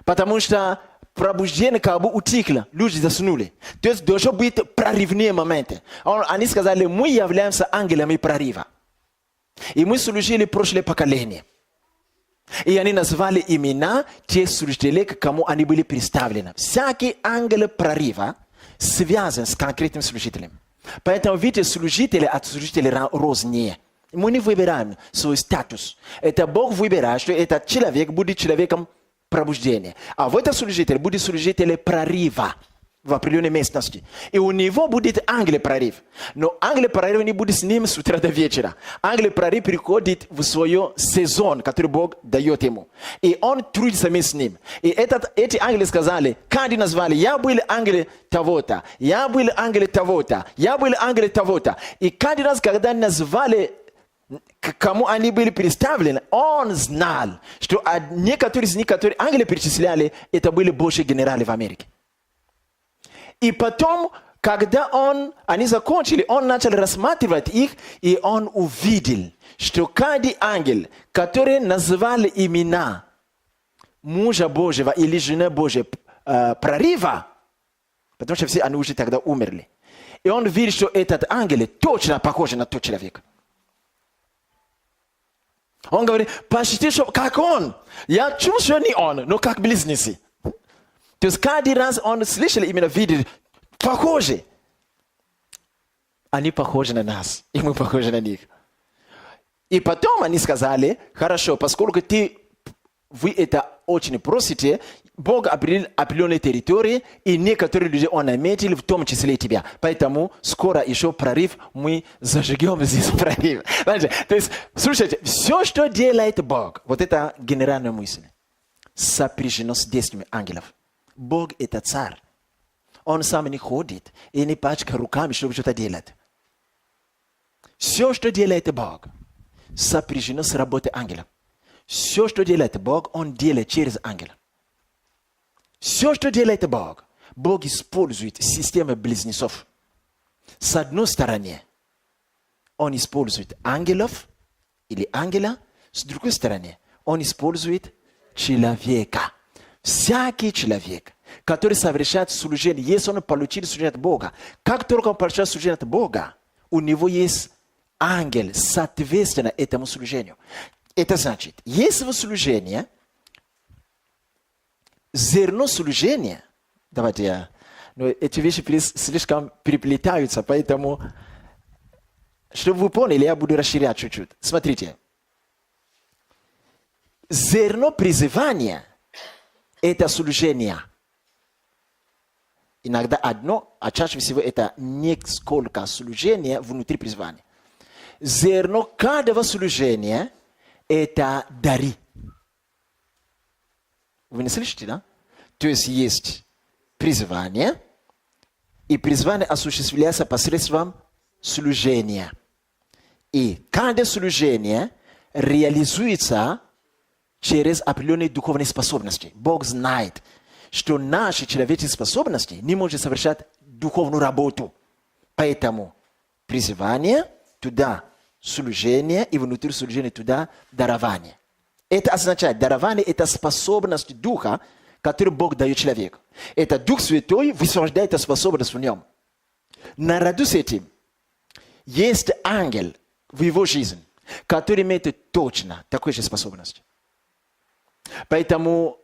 Потому что пробуждение как бы утихло. Люди заснули. То есть должны быть прорывные моменты. Они сказали, мы являемся ангелами прорыва. И мы служили прошлое поколение. И они назвали имена те служители, к кому они были представлены. Всякий ангел прорыва связан с конкретным служителем. Поэтому, видите, служители от служителей рознее. Мы не выбираем свой статус. Это Бог выбирает, что этот человек будет человеком пробуждения. А в этом служитель будет служитель прорыва в определенной местности. И у него будет ангел прорыв. Но ангел прорыв не будет с ним с утра до вечера. Ангел прорыв приходит в свой сезон, который Бог дает ему. И он трудится вместе с ним. И эти ангелы сказали, каждый назвали, я был ангел того-то, я был ангел того-то, я был ангел того-то. И каждый раз, когда назвали, к кому они были представлены, он знал, что некоторые из них, которые ангелы перечисляли, это были божьи генералы в Америке. И потом, когда они закончили, он начал рассматривать их, и он увидел, что каждый ангел, который называли имена мужа Божьего или жены Божьей прорыва, потому что все они уже тогда умерли, и он видел, что этот ангел точно похож на тот человек. Он говорит, почти что как он. Я чувствую, не он, но как близнецы. То есть каждый раз он слышал, именно видел, похожи. Они похожи на нас, и мы похожи на них. И потом они сказали, хорошо, поскольку вы это очень просите, Бог определил определенные территории, и некоторые люди он наметил, в том числе и тебя. Поэтому скоро еще прорыв, мы зажгем здесь прорыв. То есть, слушайте, все, что делает Бог, вот это генеральная мысль, сопряжено с действиями ангелов. Бог это царь. Он сам не ходит и не пачкает руками, чтобы что-то делать. Все, что делает Бог, сопряжено с работой ангелов. Все, что делает Бог, Он делает через ангела. Все, что делает Бог, Бог использует систему близнецов. С одной стороны, Он использует ангелов или ангела, с другой стороны, Он использует человека. Всякий человек, который совершает служение, если он получил служение от Бога, как только он получает служение от Бога, у него есть ангел, соответственно этому служению. Это значит, если в служении, зерно служения, давайте но эти вещи слишком переплетаются, поэтому, чтобы вы поняли, я буду расширять чуть-чуть. Смотрите, зерно призывания – это служение. Иногда одно, а чаще всего это несколько служений внутри призвания. Зерно каждого служения – это дары. Вы не слышите, да? То есть призвание, и призвание осуществляется посредством служения. И каждое служение реализуется через определенные духовные способности. Бог знает, что наши человеческие способности не могут совершать духовную работу. Поэтому призывание туда, служение, и внутри служения туда дарование. Это означает, дарование – это способность Духа, которую Бог дает человеку. Это Дух Святой высвобождает эту способность в нем. Наряду с этим, есть ангел в его жизни, который имеет точно такую же способность. Поэтому,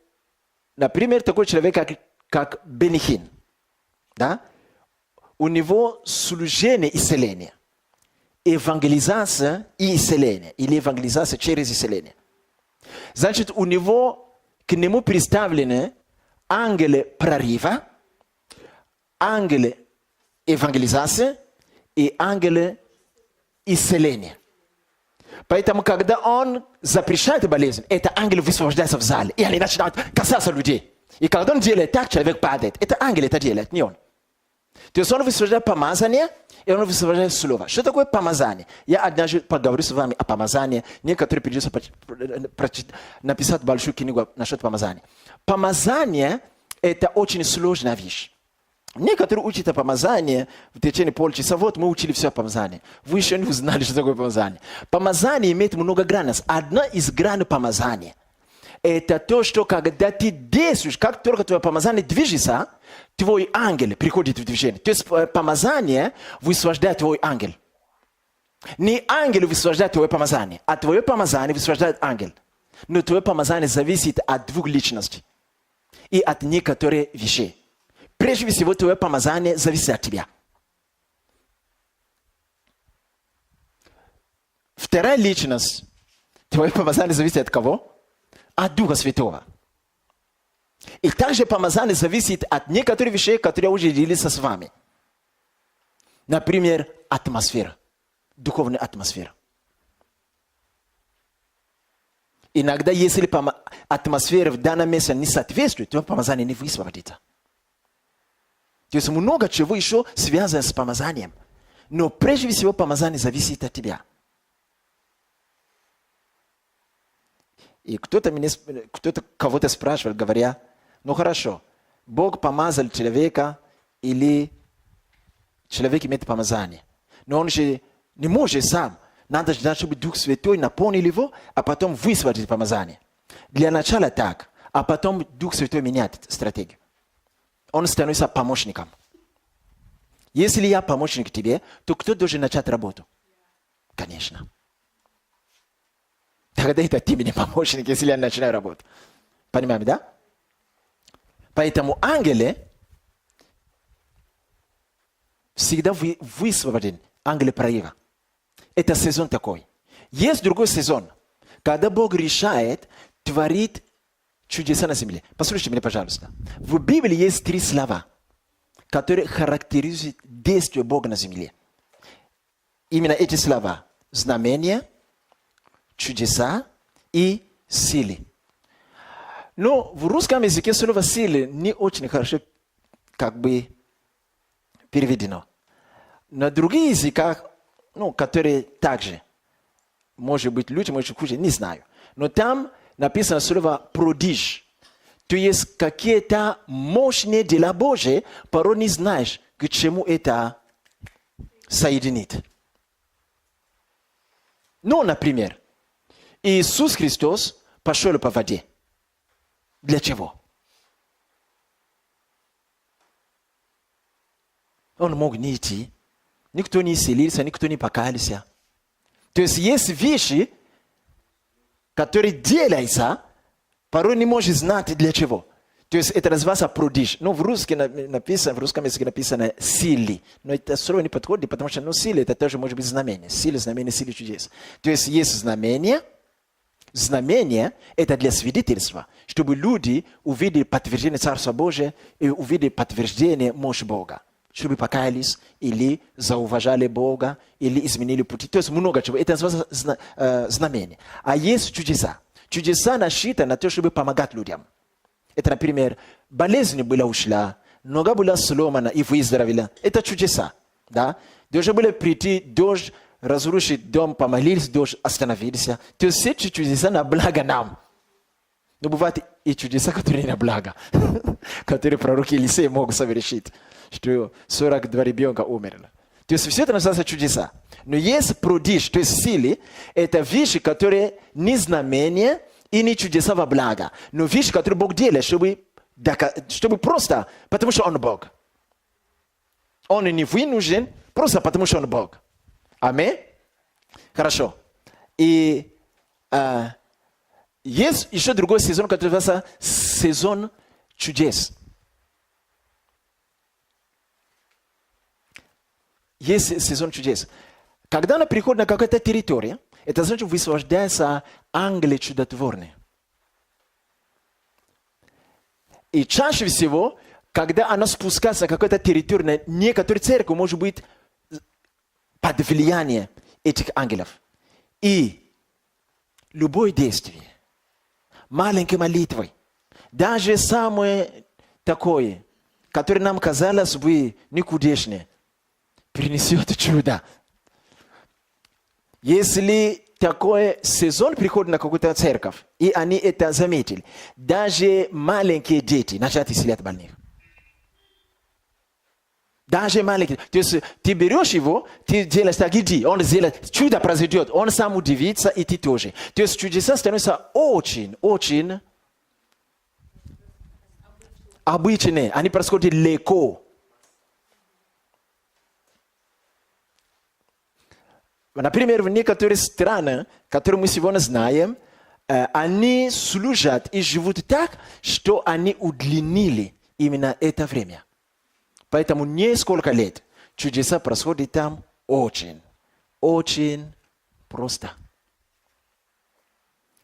например, такой человек, как Бенихин, да? У него служение исцеления, евангелизация и исцеление, или евангелизация через исцеление. Значит, у него к нему представлены ангелы прорыва, ангелы евангелизация и ангелы исцеления. Поэтому, когда он запрещает болезнь, это ангел высвобождается в зале, и они начинают касаться людей. И когда он делает так, человек падает. Это ангел это делает, не он. То есть он высвобождает помазание, и он высвобождает слово. Что такое помазание? Я однажды поговорю с вами о помазании. Некоторые придется написать большую книгу насчет помазания. Помазание – это очень сложная вещь. Некоторые учат о помазании в течение полчаса. Вот мы учили все о помазании. Вы еще не узнали, что такое помазание. Помазание имеет много граней. Одна из граней помазания – это то, что когда ты действуешь, как только твое помазание движется, твой ангел приходит в движение. То есть помазание высвобождает твой ангел. Не ангел высвобождает твое помазание, а твое помазание высвобождает ангел. Но твое помазание зависит от двух личностей и от некоторых вещей. Прежде всего, твое помазание зависит от тебя. Вторая личность, твое помазание зависит от кого? От Духа Святого. И также помазание зависит от некоторых вещей, которые уже делились с вами. Например, атмосфера, духовная атмосфера. Иногда, если атмосфера в данном месте не соответствует, то помазание не высвободится. То есть много чего еще связано с помазанием. Но прежде всего помазание зависит от тебя. И кто-то кого-то спрашивал, говоря, ну хорошо, Бог помазал человека или человек имеет помазание. Но он же не может сам. Надо ждать, чтобы Дух Святой наполнил его, а потом высвободить помазание. Для начала так, а потом Дух Святой меняет стратегию. Он становится помощником. Если я помощник тебе, то кто должен начать работу? Конечно. Тогда это ты мне помощник, если я начинаю работу. Понимаем, да? Поэтому ангелы всегда высвобождены. Ангелы прорыва. Это сезон такой. Есть другой сезон, когда Бог решает творить чудеса на земле. Послушайте меня, пожалуйста. В Библии есть 3 слова, которые характеризуют действие Бога на земле. Именно эти слова. Знамения, чудеса и силы. Но в русском языке слово силы не очень хорошо переведено. На других языках, которые также, может быть, лучше, может быть, хуже, не знаю. Но там написано слово продиж. То есть какие-то мощные дела Божьи, порой не знаешь, к чему это соединит. Ну, например, Иисус Христос пошел по воде. Для чего? Он мог не идти. Никто не исцелился, никто не покаялся. То есть есть вещи, которые делаются, порой не можешь знать для чего. То есть это называется продиж. Ну, в русском языке написано силы. Но это слово не подходит, потому что силы это тоже может быть знамение. Силы, знамения, силы чудес. То есть есть знамение. Знамение это для свидетельства, чтобы люди увидели подтверждение Царства Божия и увидели подтверждение мощи Бога. Чтобы покаялись, или зауважали Бога, или изменили пути. То есть много чего. Это называется знамение. А есть чудеса. Чудеса рассчитаны на то, чтобы помогать людям. Это, например, болезнь была ушла, нога была сломана и выздоровела. Это чудеса. Да? Должен был прийти дождь, разрушить дом, помолились, дождь остановился. То есть все чудеса на благо нам. Но бывают и чудеса, которые на благо. Которые пророки Елисея могут совершить. Что 42 ребенка умерли. То есть все это называется чудеса. Но есть продиж, то есть силы, это вещи, которые не знамения и не чудеса во благо. Но вещи, которые Бог делает, чтобы просто, потому что Он Бог. Он не вынужден, просто потому что Он Бог. Аминь? Хорошо. И есть еще другой сезон, который называется сезон чудес. Есть сезон чудес. Когда она приходит на какую-то территорию, это значит, высвобождаются ангелы чудотворные. И чаще всего, когда она спускается на какую-то территорию, на некоторую церковь, может быть, под влиянием этих ангелов. И любое действие, маленькой молитвой, даже самое такое, которое нам казалось бы никудышное, принесет чудо. Если такой сезон приходит на какую-то церковь, и они это заметили, даже маленькие дети начинают исцелять больных. Даже маленький. То есть ты берешь его, ты делаешь так, иди, он сделает, чудо произойдет, он сам удивится, и ты тоже. То есть чудеса становятся очень, очень обычные. Они происходят легко. Например, в некоторых странах, которые мы сегодня знаем, они служат и живут так, что они удлинили именно это время. Поэтому несколько лет чудеса происходят там очень, очень просто.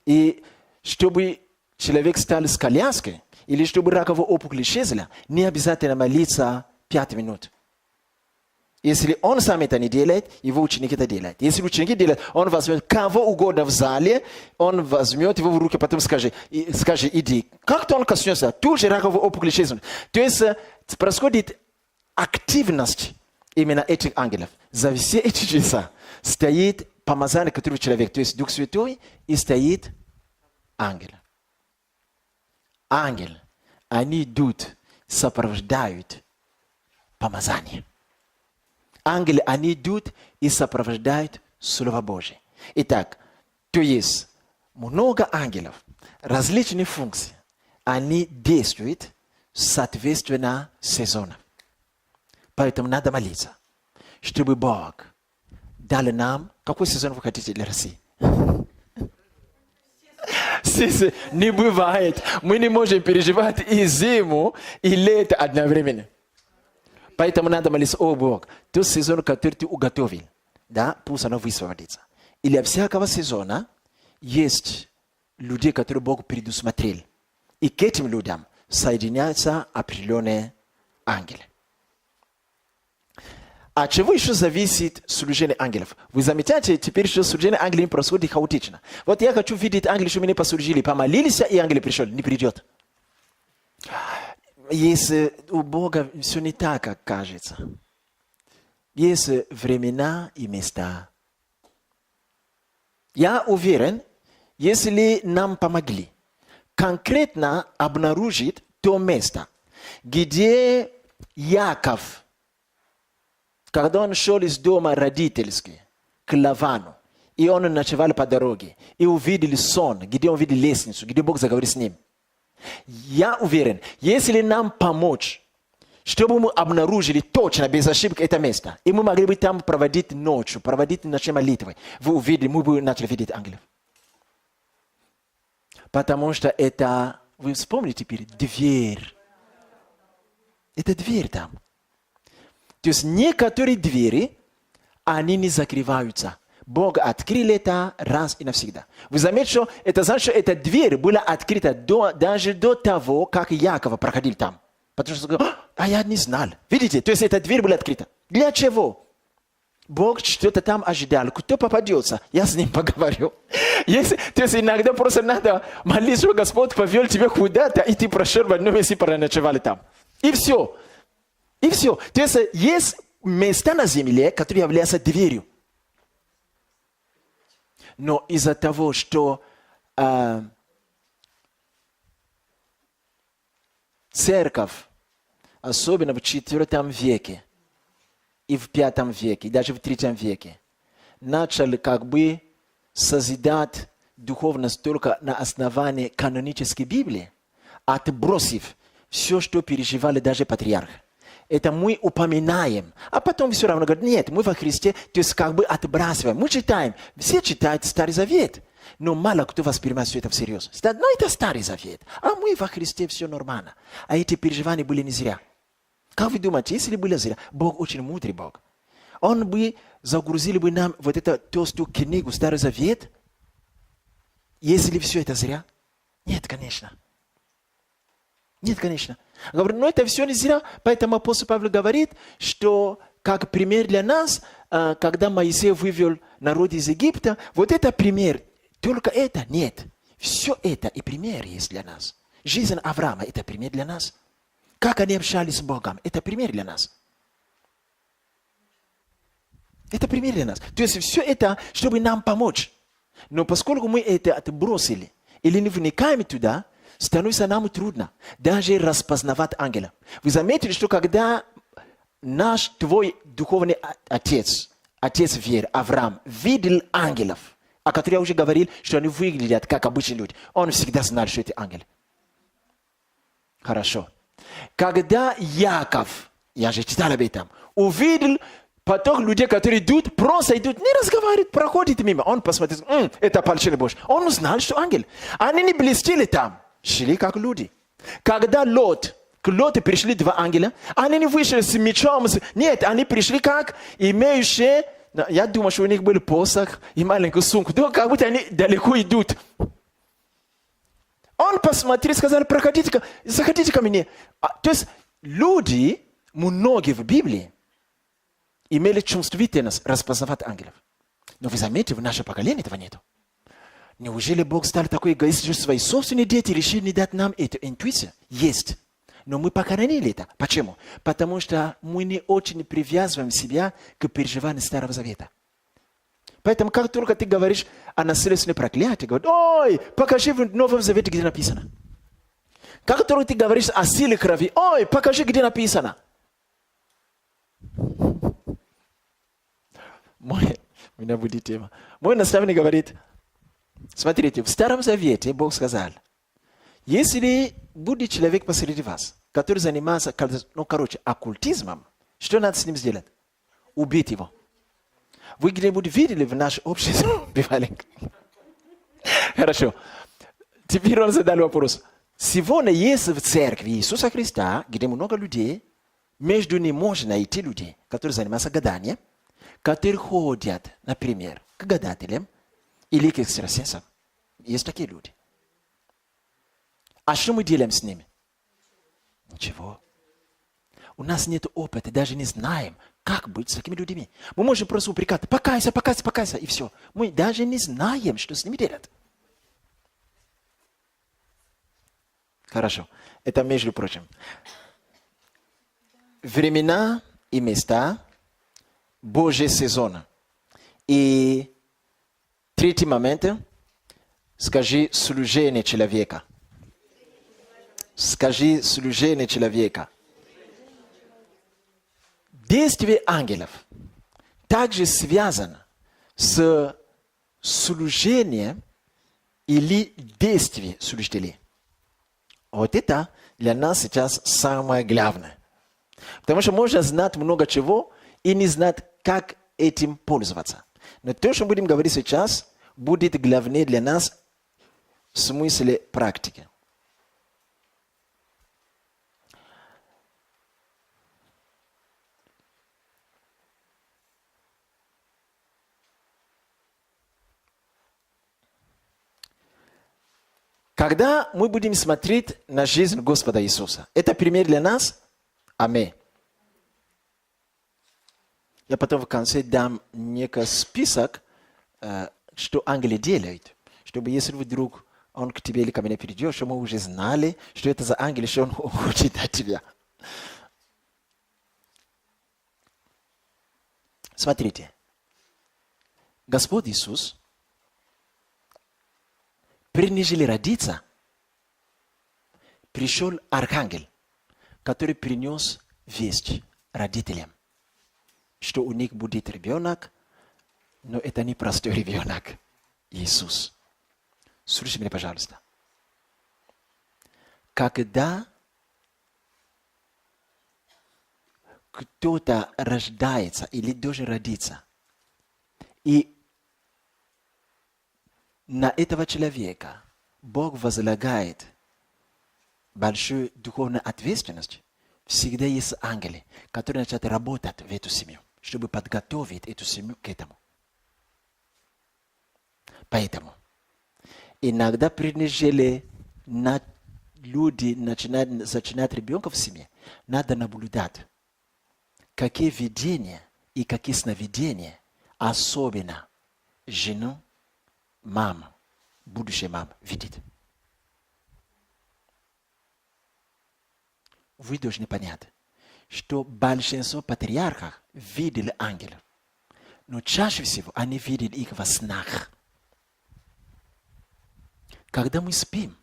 И чтобы человек стал с коляской, или чтобы раковая опухоль исчезла, не обязательно молиться 5 минут. Если он сам это не делает, его ученики это делают. Если ученики делают, он возьмет кого угодно в зале, он возьмет его в руки, потом скажет, иди. Как-то он коснется, тут же раковая опухоль исчезнет. То есть происходит активность именно этих ангелов. За все эти чудеса стоит помазание, который человек, то есть Дух Святой, и стоит ангел. Ангел, они идут, сопровождают помазание. Ангелы, они идут и сопровождают Слово Божие. Итак, то есть много ангелов, различные функции, они действуют соответственно сезону. Поэтому надо молиться, чтобы Бог дал нам... Какой сезон вы хотите для России? Не бывает. Мы не можем переживать и зиму, и лето одновременно. Поэтому надо молиться, о Бог, тот сезон, который ты уготовил, да, пусть оно высвободится. И для всякого сезона есть люди, которые Бог предусмотрел. И к этим людям соединяются определенные ангелы. От чего еще зависит служение ангелов? Вы замечаете, теперь что служение ангелов происходит хаотично. Вот я хочу видеть ангелы, что меня послужили, помолились, и ангел пришел, не придет. Если у Бога все не так, как кажется. Есть времена и места. Я уверен, если нам помогли конкретно обнаружить то место, где Яков, когда он шел из дома родительский к Лавану, и он ночевал по дороге, и увидели сон, где он видел лестницу, где Бог заговорил с ним. Я уверен, если нам помочь, чтобы мы обнаружили точно, без ошибки, это место, и мы могли бы там проводить ночью, проводить ночные молитвы, вы увидели, мы бы начали видеть ангелов. Потому что это, вы вспомните теперь, дверь. Это дверь там. То есть некоторые двери, они не закрываются. Бог открыл это раз и навсегда. Вы заметите, что это значит, что эта дверь была открыта даже до того, как Яков проходил там. Потому что я не знал. Видите, то есть эта дверь была открыта. Для чего? Бог что-то там ожидал. Кто попадется, я с ним поговорю. То есть иногда просто надо молиться, что Господь повел тебя куда-то, и ты прошел в одном месте, проночевали там. И все. И все. То есть есть места на земле, которые являются дверью. Но из-за того, что церковь, особенно в IV веке, и в V веке, и даже в III веке, начали как бы созидать духовность только на основании канонической Библии, отбросив все, что переживали даже патриархи. Это мы упоминаем, а потом все равно говорят, нет, мы во Христе, то есть как бы отбрасываем. Мы читаем, все читают Старый Завет, но мало кто воспринимает все это всерьез. Ну, это Старый Завет, а мы во Христе все нормально. А эти переживания были не зря. Как вы думаете, если были зря, Бог очень мудрый Бог. Он бы загрузил бы нам вот эту толстую книгу Старый Завет, если все это зря? Нет, конечно. Нет, конечно. Говорю, но это все не зря, поэтому апостол Павел говорит, что как пример для нас, когда Моисей вывел народ из Египта, вот это пример. Только это нет. Все это и пример есть для нас. Жизнь Авраама – это пример для нас. Как они общались с Богом – это пример для нас. Это пример для нас. То есть все это, чтобы нам помочь. Но поскольку мы это отбросили или не вникаем туда, становится нам трудно даже распознавать ангела. Вы заметили, что когда наш, твой духовный отец, отец веры, Авраам, видел ангелов, о которых я уже говорил, что они выглядят как обычные люди, он всегда знал, что это ангелы. Хорошо. Когда Яков, я же читал об этом, увидел поток людей, которые идут, просто идут, не разговаривают, проходят мимо. Он посмотрел, это пальчик Божий. Он узнал, что ангел. Они не блестели там, шли как люди. Когда к Лоту пришли два ангела, они не вышли с мечом. Нет, они пришли как имеющие, я думаю, что у них был посох и маленькую сумку. Да, как будто они далеко идут. Он посмотрел, сказал, проходите, заходите ко мне. То есть люди, многие в Библии, имели чувствительность распознавать ангелов. Но вы заметите, в наше поколение этого нету. Неужели Бог стал такой эгоист, что свои собственные дети решили не дать нам эту интуицию? Есть. Но мы похоронили это. Почему? Потому что мы не очень привязываем себя к переживанию Старого Завета. Поэтому, как только ты говоришь о наследственном проклятии, говорят, ой, покажи в Новом Завете, где написано. Как только ты говоришь о силе крови, ой, покажи, где написано. У меня будет тема. Мой наставник говорит, смотрите, в Старом Завете Бог сказал, если будет человек посреди вас, который занимается, оккультизмом, что надо с ним сделать? Убить его. Вы где-нибудь видели в наше общество? Хорошо. Теперь он задал вопрос. Сегодня есть в церкви Иисуса Христа, где много людей, между ними можно найти людей, которые занимаются гаданием, которые ходят, например, к гадателям или к экстрасенсам. Есть такие люди. А что мы делаем с ними? Ничего. У нас нет опыта, даже не знаем, как быть с такими людьми. Мы можем просто упрекать, покайся, покайся, покайся, и все. Мы даже не знаем, что с ними делать. Хорошо. Это между прочим. Времена и места, Божий сезон. И третий момент, скажи служение человека. Скажи служение человека. Действие ангелов также связано с служением или действием служителей. Вот это для нас сейчас самое главное. Потому что можно знать много чего и не знать, как этим пользоваться. Но то, что мы будем говорить сейчас, будет главнее для нас в смысле практики. Когда мы будем смотреть на жизнь Господа Иисуса, это пример для нас? Аминь. Я потом в конце дам некий список, что ангелы делают, чтобы если вдруг он к тебе или ко мне придет, что мы уже знали, что это за ангел, что он хочет от тебя. Смотрите. Господь Иисус, прежде родиться, пришел архангел, который принес весть родителям, что у них будет ребенок, но это не простой ребенок, Иисус. Слушайте меня, пожалуйста. Когда кто-то рождается или должен родиться, и на этого человека Бог возлагает большую духовную ответственность, всегда есть ангелы, которые начинают работать в эту семью, чтобы подготовить эту семью к этому. Поэтому иногда прежде lody zatrinaty ribionka fa tsy me na da nabolodado kake vidiny i kakesina vidiny asobena genon mama budushe mama vidita voidy hoje nepaniada что большинство патриархах видели ангела, но чаще всего они видели их во снах. Когда мы спим,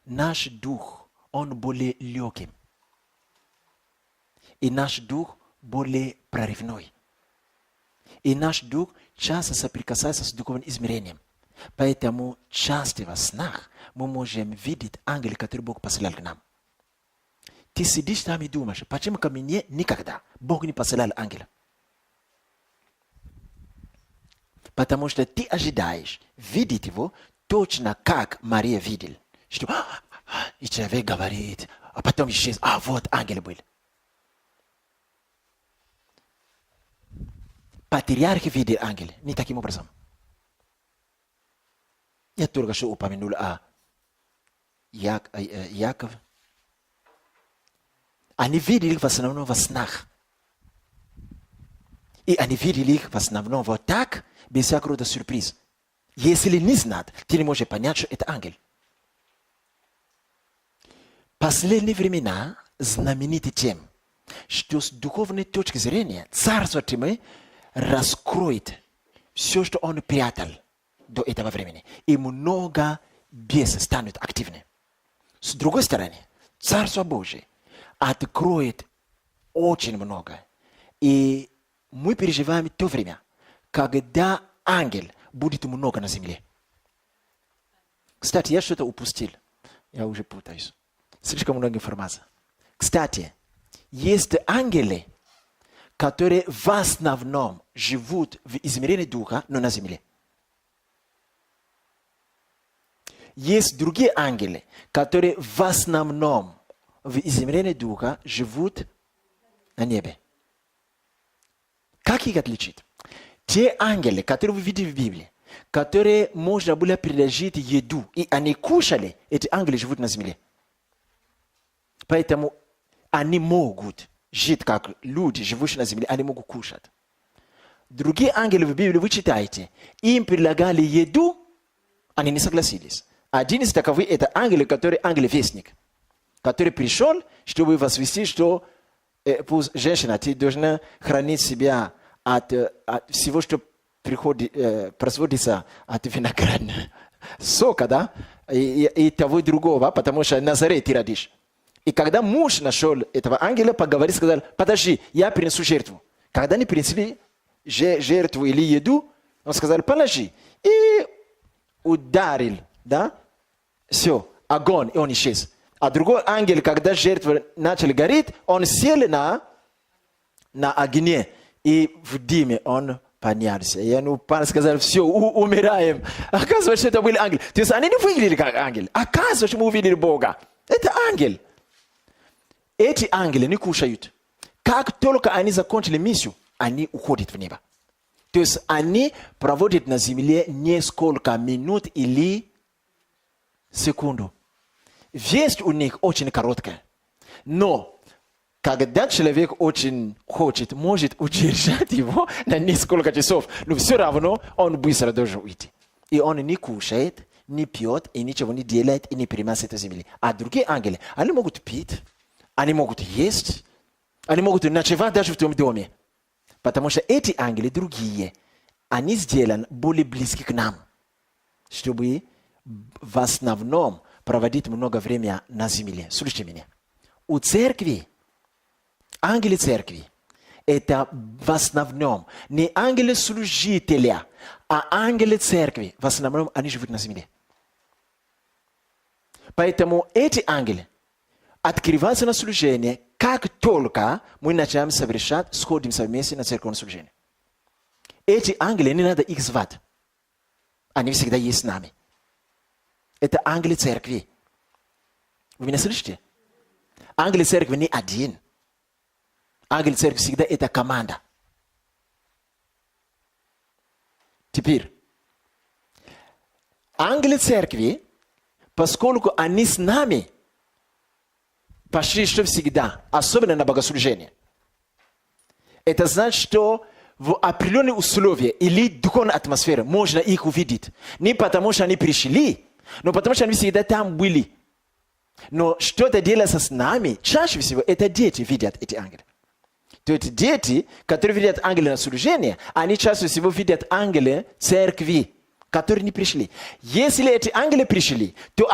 наш дух, он более легким, и наш дух более прорывной, и наш дух часто соприкасается с духовным измерением. Поэтому часто во снах мы можем видеть ангела, который Бог посылал к нам. Ты сидишь там и думаешь, почему ко мне никогда Бог не посылал ангела? Потому что ты ожидаешь видеть его точно как Мария видела. Что и человек говорит, а потом исчез, вот ангел был. Патриархи видели ангела не таким образом. Я только что упомянул Яков. Они видели их в основном во снах. И они видели их в основном вот так, без всякого рода сюрприз. Если не знать, ты не можешь понять, что это ангел. Последние времена знамениты тем, что с духовной точки зрения Царство Тьмы раскроет все, что он прятал до этого времени. И много бесов станут активны. С другой стороны, Царство Божие откроет очень много. И мы переживаем то время, когда ангел будет много на земле. Кстати, я что-то упустил. Я уже путаюсь. Слишком много информации. Кстати, есть ангелы, которые в основном живут в измерении духа, но на земле. Есть другие ангелы, которые в основном в измерении духа живут на небе. Как их отличить? Те ангелы, которые вы видите в Библии, которые можно было предложить еду, и они кушали, эти ангелы живут на земле. Поэтому они могут жить как люди, живущие на земле, они могут кушать. Другие ангелы в Библии вы читаете, им предлагали еду, они не согласились. Один из таковых это ангел, который ангел-вестник, который пришел, чтобы возвестить, что женщина, ты должна хранить себя от всего, что производится от виноградного сока, да, и того и другого, потому что Назарет ты родишь. И когда муж нашел этого ангела, поговорил, сказал, подожди, я принесу жертву. Когда они принесли жертву или еду, он сказал, положи. И ударил, да, все, огонь, и он исчез. А другой ангел, когда жертва начала гореть, он сел на огне, и в диме он поднялся. И он упал, сказал, все, умираем. Оказывается, это был ангел. То есть они не выглядели как ангел. Оказывается, мы увидели Бога. Это ангел. Эти ангелы не кушают. Как только они закончили миссию, они уходят в небо. То есть они проводят на земле несколько минут или секунду. Весть у них очень короткая. Но когда человек очень хочет, может удержать его на несколько часов, но все равно он быстро должен уйти. И он не кушает, не пьет, и ничего не делает, и не принимает с этой земли. А другие ангелы, они могут пить, они могут есть, они могут ночевать даже в том доме. Потому что эти ангелы другие, они сделаны более близки к нам, чтобы в основном проводить много времени на земле. Слушайте меня. У церкви, ангелы церкви, это в основном не ангелы-служителя, а ангелы церкви, в основном они живут на земле. Поэтому эти ангелы открываются на служение, как только мы начинаем совершать, сходимся вместе на церковное служение. Эти ангелы, не надо их звать. Они всегда есть с нами. Это ангелы церкви. Вы меня слышите? Ангелы церкви не один. Ангелы церкви всегда это команда. Теперь, ангелы церкви поскольку они с нами пошли, что всегда, особенно на богослужение. Это значит, что в определенные условия или духовной атмосфере можно их увидеть. Не потому, что они пришли, но потому, что они всегда там были. Но что-то делается с нами, чаще всего это дети видят эти ангелы. То есть дети, которые видят ангелы на служении, они чаще всего видят ангелы церкви, которые не пришли. Если эти ангелы пришли, то,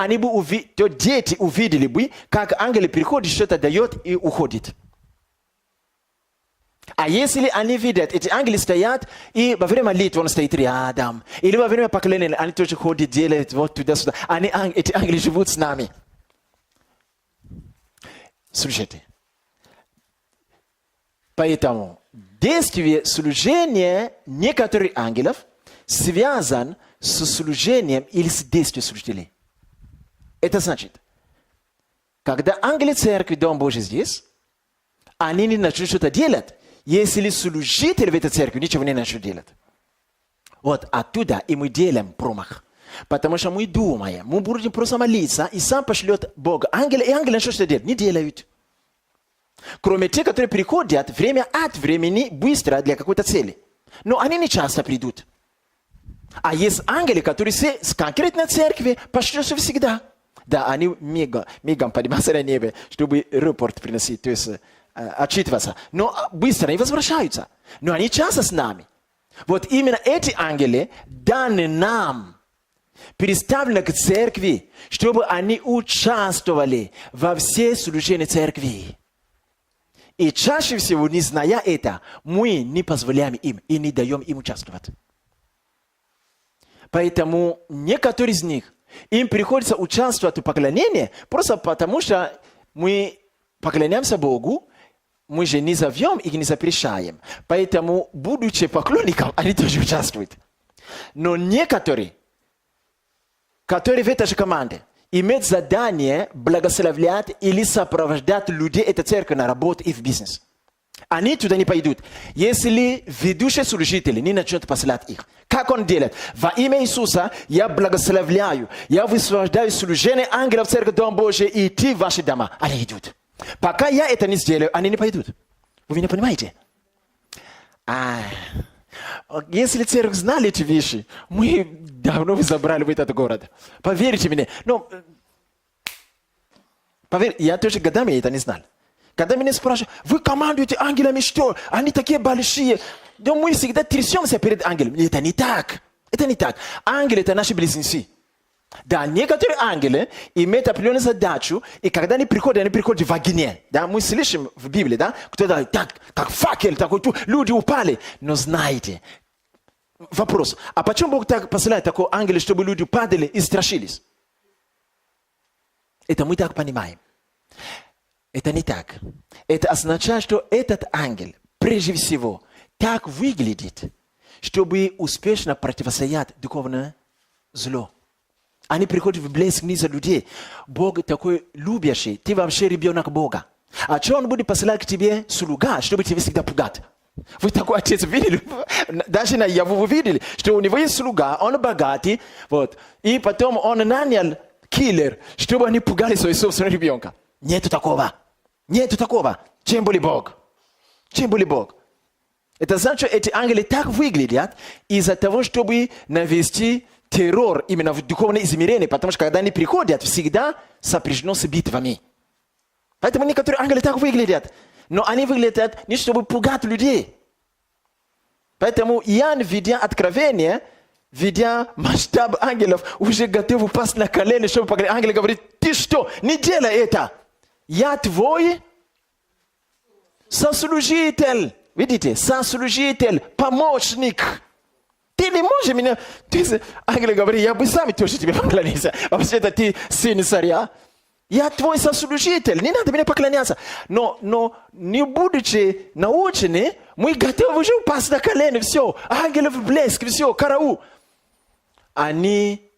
то дети увидели бы, как ангелы приходят, что-то дает и уходит. А если они видят, эти ангелы стоят, и во время молитвы он стоит рядом, или во время поклонения они тоже ходят, делают вот туда-сюда, эти ангелы живут с нами. Слушайте. Поэтому действие служения некоторых ангелов связано с служением или с действием служителей. Это значит, когда ангелы церкви, Дом Божий здесь, они не начнут что-то делать, если служитель в этой церкви ничего не начнут делать. Вот оттуда и мы делаем промах. Потому что мы думаем, мы будем просто молиться, и сам пошлет Бог ангела, и ангелы что делают? Не делают. Кроме тех, которые приходят время от времени быстро для какой-то цели. Но они не часто придут. А есть ангелы, которые с конкретной церкви пошлют всегда. Да, они мигом поднимаются на небо, чтобы рапорт приносить, то есть отчитываться. Но быстро они возвращаются. Но они часто с нами. Вот именно эти ангелы даны нам, представлены к церкви, чтобы они участвовали во всей служении церкви. И чаще всего, не зная это, мы не позволяем им и не даем им участвовать. Поэтому некоторые из них, им приходится участвовать в поклонении, просто потому что мы поклоняемся Богу, мы же не зовем и не запрещаем. Поэтому, будучи поклонником, они тоже участвуют. Но некоторые, которые в этой же команде, имеют задание благословлять или сопровождать людей этой церкви на работу и в бизнес. Они туда не пойдут, если ведущие служители не начнут посылать их. Как он делает? Во имя Иисуса я благословляю, я высвобождаю служение ангелов церкви Дом Божий и идти в ваши дома. Они идут. Пока я это не сделаю, они не пойдут. Вы меня понимаете? Если церковь знали эти вещи, мы давно бы забрали в этот город. Поверьте мне. Но, поверьте, я тоже годами это не знал. Когда меня спрашивают, вы командуете ангелами что? Они такие большие. Да мы всегда трясемся перед ангелами. Это не так. Это не так. Ангелы — это наши близнецы. Да, некоторые ангелы имеют определенную задачу, и когда они приходят в огне. Да, мы слышим в Библии, да, кто-то так, как факел, такой, люди упали. Но знаете, вопрос, а почему Бог так посылает такого ангела, чтобы люди падали и страшились? Это мы так понимаем. Это не так. Это означает, что этот ангел, прежде всего, так выглядит, чтобы успешно противостоять духовному злу. Они приходят в блеск низа людей. Бог такой любящий. Ты вообще ребенок Бога. А что он будет посылать к тебе слуга, чтобы тебя всегда пугать? Вы такой отец видели? Даже на Яву вы видели, что у него есть слуга, он богатый. Вот. И потом он нанял киллер, чтобы они пугали своего собственного ребенка. Нету такого. Нету такого. Чем более Бог? Чем более Бог? Это значит, что эти ангелы так выглядят из-за того, чтобы навести террор именно в духовное измерение, потому что когда они приходят, всегда сопряжено с битвами. Поэтому некоторые ангелы так выглядят. Но они выглядят не чтобы пугать людей. Поэтому Иоанн, видя откровение, видя масштаб ангелов, уже готов упасть на колени, чтобы поговорить. Ангел говорит, ты что, не делай это. Я твой сослужитель. Видите, сослужитель, помощник. Ты не можешь меня... Ангел говорит, я бы сам тоже тебе поклонился. Вообще-то ты сын царя. Я твой сослужитель, не надо мне поклоняться. Но не будучи научены, мы готовы уже упасть на колени, все. Ангелов блеск, все, караул. Они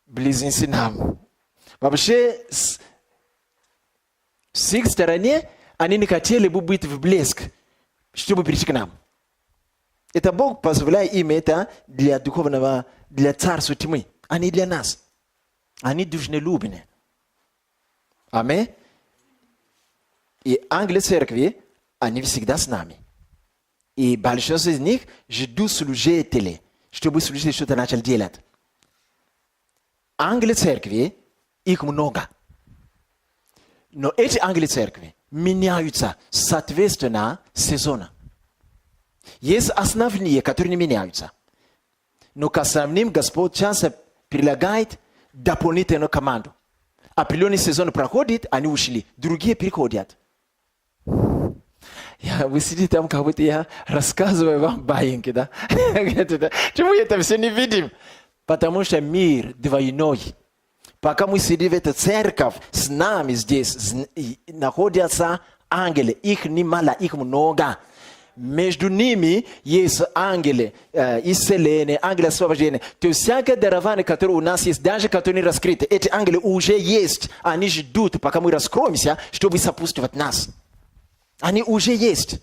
близнецы нам. Вообще, с их стороны, они не хотели бы быть в блеск, чтобы прийти к нам. Это Бог позволяет им это для духовного, для царства тьмы, а не для нас. Они должны любить. Аминь. И ангелы церкви, они всегда с нами. И большинство из них ждут служителей, чтобы служители что-то начали делать. Ангелы церкви, их много. Но эти ангелы церкви меняются соответственно сезону. Есть основные, которые не меняются. Но к основным Господь часто прилагает дополнительную команду. Определенный сезон проходит, они ушли. Другие приходят. Вы сидите там, как будто я рассказываю вам баиньки, да? Почему это все не видим? Потому что мир двойной. Пока мы сидим в этой церковь, с нами здесь находятся ангелы. Их немало, их много. Между ними есть ангелы исцеления, ангелы освобождения. То есть всякое дарование, которое у нас есть, даже которые не раскрыты, эти ангелы уже есть. Они ждут, пока мы раскроемся, чтобы сопутствовать нас. Они уже есть.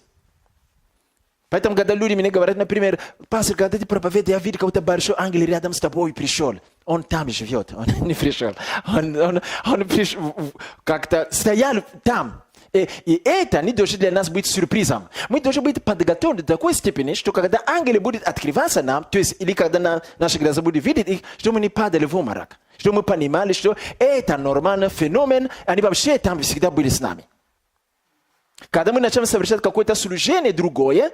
Поэтому, когда люди мне говорят, например, пастор, когда ты проповедуешь, я видел, какой-то большой ангел рядом с тобой пришел. Он там живет, он не пришел. Он пришел, как-то стоял там. И это не должно для нас быть сюрпризом. Мы должны быть подготовлены до такой степени, что когда ангелы будут открываться нам, то есть, или когда наши глаза будут видеть их, что мы не падали в обморок. Что мы понимали, что это нормальный феномен, они вообще там всегда были с нами. Когда мы начнем совершать какое-то служение другое,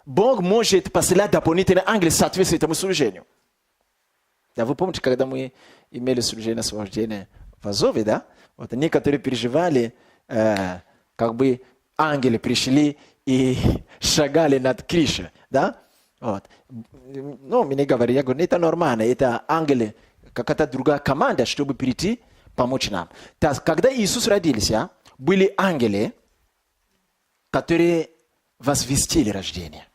Бог может посылать дополнительные ангелы соответственно этому служению. Да, вы помните, когда мы имели служение освобождения в Азове, да? Вот некоторые переживали, как бы ангелы пришли и шагали над крышей, да? Вот. Ну, мне говорят, я говорю, это нормально, это ангелы, какая-то другая команда, чтобы прийти, помочь нам. Так, когда Иисус родился, были ангелы, которые возвестили рождение.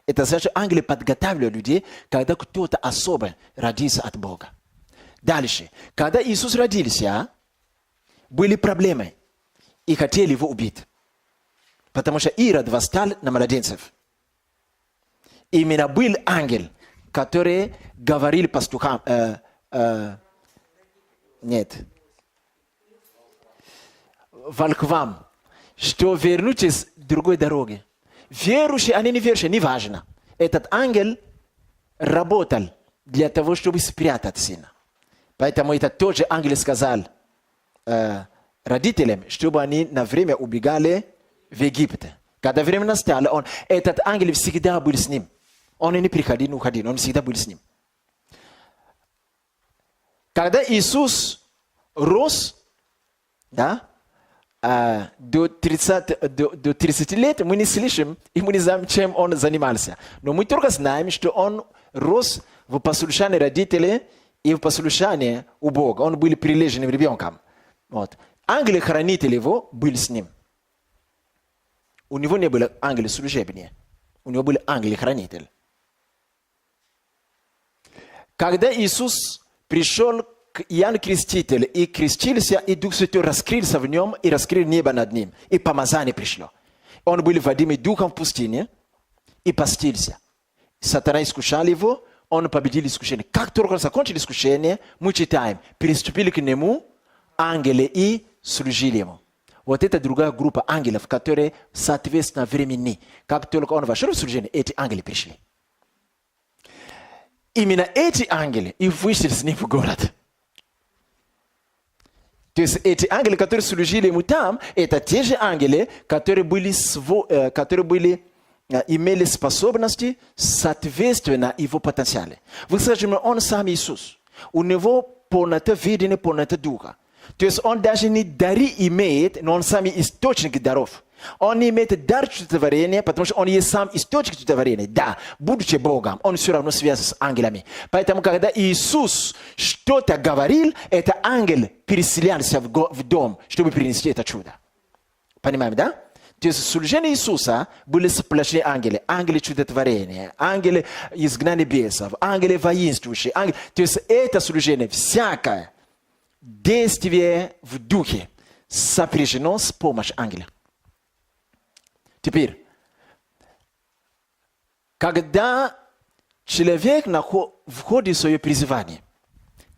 Это значит, ангелы подготавливали людей, когда кто-то особо родился от Бога. Дальше. Когда Иисус родился, были проблемы. И хотели его убить. Потому что Ирод восстал на младенцев. Именно был ангел, который говорил пастухам, волхвам, что вернутесь другой дороги. Верующие, они не верующие, не важно. Этот ангел работал для того, чтобы спрятать сына. Поэтому этот тот же ангел сказал родителям, чтобы они на время убегали в Египет. Когда время настало, этот ангел всегда был с ним. Он не приходил, не уходил, он всегда был с ним. Когда Иисус рос, да, до 30 лет мы не слышим, и мы не знаем, чем он занимался. Но мы только знаем, что он рос в послушании родителей и в послушании у Бога. Он был прилежным ребенком. Вот. Ангел-хранитель его был с ним. У него не было ангел-служебный. У него был ангел-хранитель. Когда Иисус пришел к Иоанну Крестителю и крестился, и Дух Святой раскрылся в нем, и раскрыл небо над ним, и помазание пришло. Он был водимый духом в пустыне, и постился. Сатана искушал его, он победил искушение. Как только закончили искушение, мы читаем, приступили к нему ангелы и служили ему. Вот это другая группа ангелов, которые соответственно времени. Как только он вошел в служение, эти ангелы пришли. Именно эти ангелы и вышли с ним в город. То есть эти ангелы, которые служили ему там, это те же ангелы, которые имели способности соответственно его потенциалу. Вы скажете, он сам Иисус. У него полнота видения, полнота духа. То есть он даже не дары имеет, но он сам источник даров. Он не имеет дар чудотворения, потому что он есть сам источник чудотворения. Да, будучи Богом, он все равно связан с ангелами. Поэтому, когда Иисус что-то говорил, это ангел переселялся в дом, чтобы принести это чудо. Понимаем, да? То есть служение Иисуса были сплошные ангелы. Ангелы чудотворения, ангелы изгнания бесов, ангелы воинствующие. То есть это служение, всякое действие в духе сопряжено с помощью ангела. Теперь, когда человек входит в свое призвание,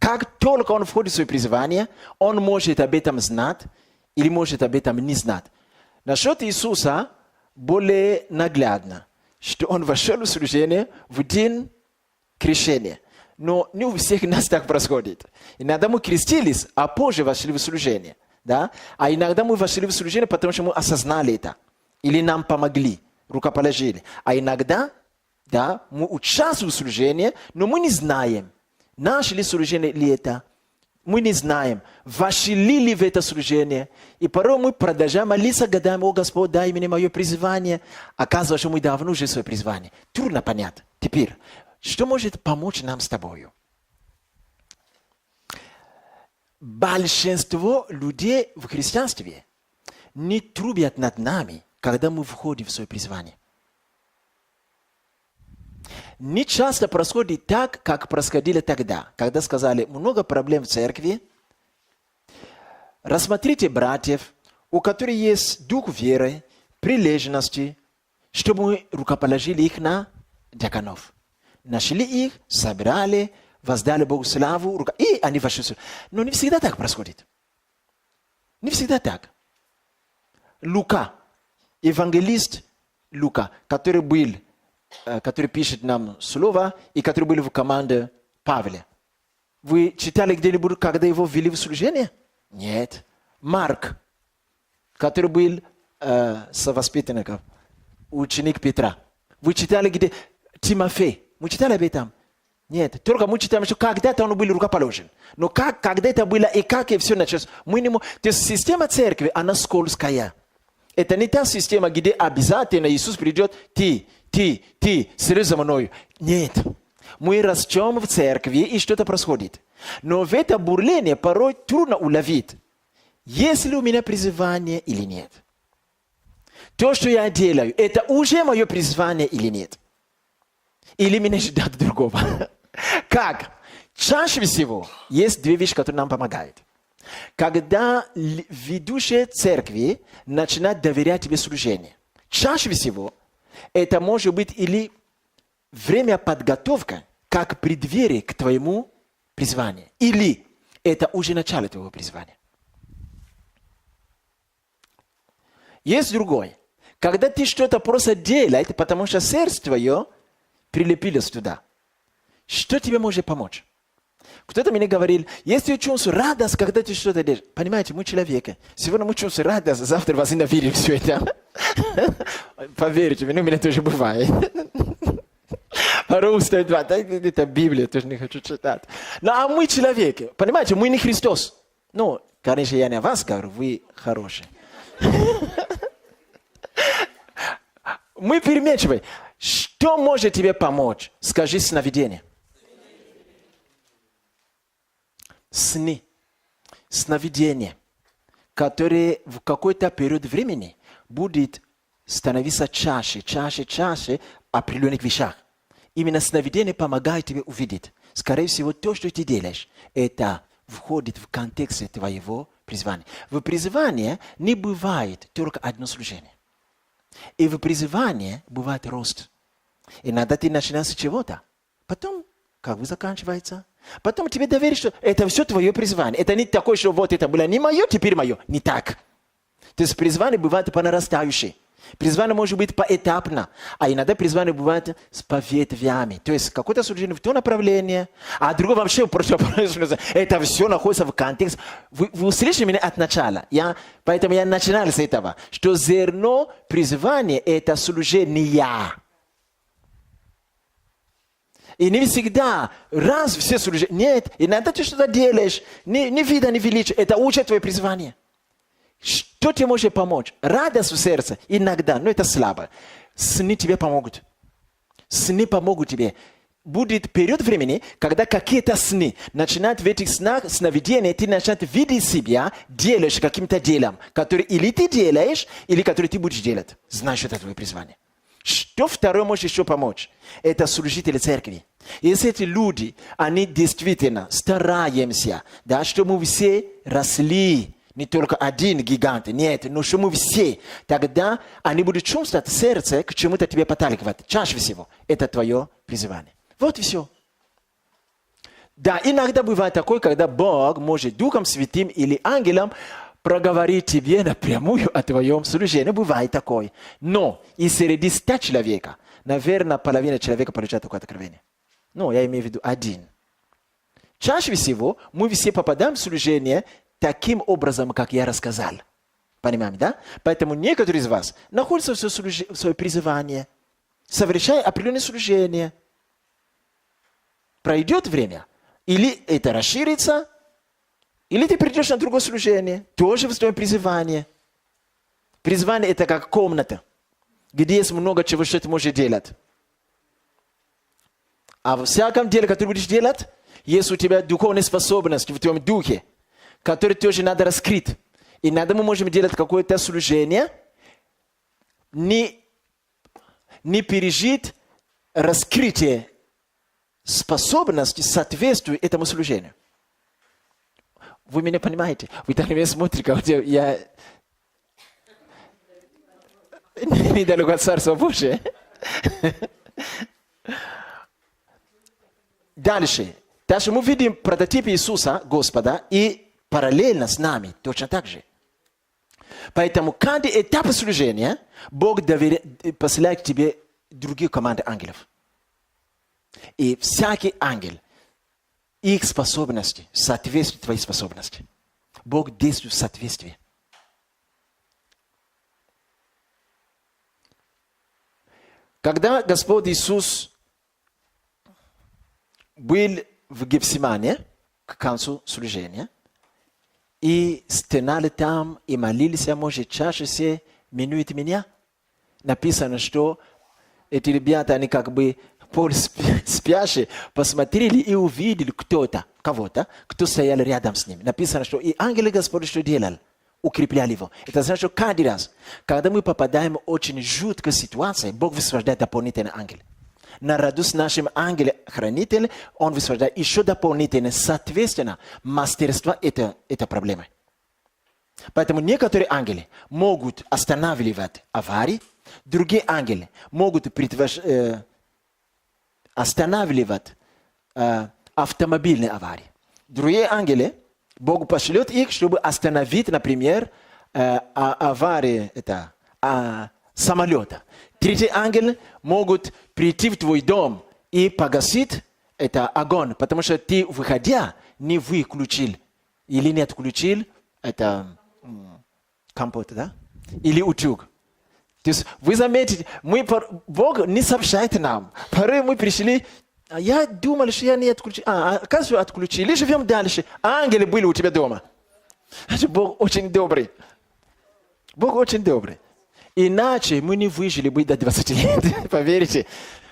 Как только он входит в свое призвание, он может об этом знать или может об этом не знать. Насчет Иисуса более наглядно, что он вошел в служение в день крещения. Но не у всех нас так происходит. Иногда мы крестились, а позже вошли в служение. Да? А иногда мы вошли в служение, потому что мы осознали это. Или нам помогли, рукоположили. А иногда да, мы участвуем в служении, но мы не знаем, наше ли служение ли это. Мы не знаем, вошли ли в это служение. И порой мы продолжаем молиться годами: о Господь, дай мне мое призвание. Оказывается, что мы давно уже свое призвание. Трудно понять. Теперь, что может помочь нам с тобою? Большинство людей в христианстве не трубят над нами, когда мы входим в свое призвание. Не часто происходит так, как происходило тогда, когда сказали: много проблем в церкви. Рассмотрите братьев, у которых есть дух веры, прилежности, чтобы мы рукоположили их на диаконов. Нашли их, собирали, воздали Богу славу, и они вошли. Но не всегда так происходит. Не всегда так. Лука, евангелист Лука, который пишет нам слово, и который был в команде Павла. Вы читали где-нибудь, когда его ввели в служение? Нет. Марк, который был совоспитанником, ученик Петра. Вы читали где? Тимофей. Мы читали об этом? Нет. Только мы читаем, что когда-то он был рукоположен. Но когда это было и как и все началось, мы не можем. То есть система церкви, она скользкая. Это не та система, где обязательно Иисус придет: ты, следуй за мной. Нет. Мы растем в церкви, и что-то происходит. Но в это бурление порой трудно уловить, есть ли у меня призвание или нет. То, что я делаю, это уже мое призвание или нет. Или меня ждет другого. Как? Чаще всего есть две вещи, которые нам помогают. Когда ведущие церкви начинают доверять тебе служение. Чаще всего это может быть или время подготовки, как преддверие к твоему призванию. Или это уже начало твоего призвания. Есть другое. Когда ты что-то просто делаешь, потому что сердце твое прилепилось туда. Что тебе может помочь? Кто-то мне говорил: если я чувствую радость, когда ты что-то делаешь. Понимаете, мы человеки. Сегодня мы чувствуем радость, завтра вас ненавидим все это. Поверьте мне, у меня тоже бывает. Порой устают, это Библия, тоже не хочу читать. Ну, а мы человеки. Понимаете, мы не Христос. Ну, конечно, я не о вас говорю, вы хорошие. Мы перемечиваем. Что может тебе помочь? Скажи: сновидение. Сны, сновидения, которые в какой-то период времени будут становиться чаще определенных вещах. Именно сновидение помогает тебе увидеть. Скорее всего, то, что ты делаешь, это входит в контекст твоего призвания. В призвании не бывает только одно служение. И в призвании бывает рост. Иногда ты начинаешь с чего-то, потом как бы заканчивается. Потом тебе доверишь, что это все твое призвание. Это не такое, что вот это было не мое, теперь мое. Не так. То есть призвание бывает по нарастающей. Призвание может быть поэтапно, а иногда призвание бывает с поветвями. То есть какое-то служение в то направление, а другое вообще противоположное. Это все находится в контексте. Вы услышали меня от начала. Поэтому я начинал с этого, что зерно призвания – это служение. И не всегда раз все служения. Нет, иногда ты что-то делаешь, не вида, не величия. Это уже твое призвание. Что тебе может помочь? Радость в сердце иногда, но это слабо. Сны тебе помогут. Сны помогут тебе. Будет период времени, когда какие-то сны начинают в этих снах, сновидения, ты начинаешь видеть себя, делаешь каким-то делом, который или ты делаешь, или который ты будешь делать. Знаешь, что это твое призвание. Что второе может еще помочь? Это служители церкви. Если эти люди, они действительно стараемся, да, что мы все росли, не только один гигант, нет, но что мы все, тогда они будут чувствовать сердце, к чему-то тебе подталкивает. Чаще всего это твое призвание. Вот и все. Да, иногда бывает такое, когда Бог может Духом Святым или ангелом проговорить тебе напрямую о твоем служении. Бывает такое. Но и среди 100 человека, наверное, половина человека получает такое откровение. Ну, я имею в виду один. Чаще всего мы все попадаем в служение таким образом, как я рассказал. Понимаете, да? Поэтому некоторые из вас находятся в свое призывание, совершая определенное служение. Пройдет время, или это расширится, или ты придешь на другое служение, тоже в свое призывание. Призвание – это как комната, где есть много чего, что ты можешь делать. А во всяком деле, которое будешь делать, есть у тебя духовная способность в твоем духе, которую тоже надо раскрыть. И иногда мы можем делать какое-то служение, не пережить раскрытие способности соответствует этому служению. Вы меня понимаете? Вы так на меня смотрите, как я недалеко от Царства Божия. Дальше. Дальше мы видим прототип Иисуса, Господа, и параллельно с нами точно так же. Поэтому каждый этап служения Бог посылает тебе другие команды ангелов. И всякий ангел, их способности соответствуют твоей способности. Бог действует в соответствии. Когда Господь Иисус был в Гефсимане к концу служения, и стенали там, и молились, может, чаще всего минует меня, написано, что эти ребята, они как бы полуспящие, посмотрели и увидели кого-то, кто стоял рядом с ним. Написано, что и ангелы Господа что делали? Укрепляли его. Это значит, что каждый раз, когда мы попадаем в очень жуткую ситуацию, Бог высвобождает дополнительный ангел. Наряду с нашим ангелом-хранителем, он высвобождает еще дополнительно, соответственно, мастерство этой проблемы. Поэтому некоторые ангелы могут останавливать аварии, другие ангелы могут останавливать автомобильные аварии. Другие ангелы, Бог пошлет их, чтобы остановить, например, аварии самолета. Третий ангел могут прийти в твой дом и погасить огонь, потому что ты, выходя, не выключил или не отключил компот, да? Или утюг. То есть вы заметите, Бог не сообщает нам. Порой мы пришли, я думал, что я не отключил. Оказывается, отключили, живем дальше. Ангелы были у тебя дома. Значит, Бог очень добрый. Бог очень добрый. Иначе мы не выжили бы до 20 лет. Поверьте.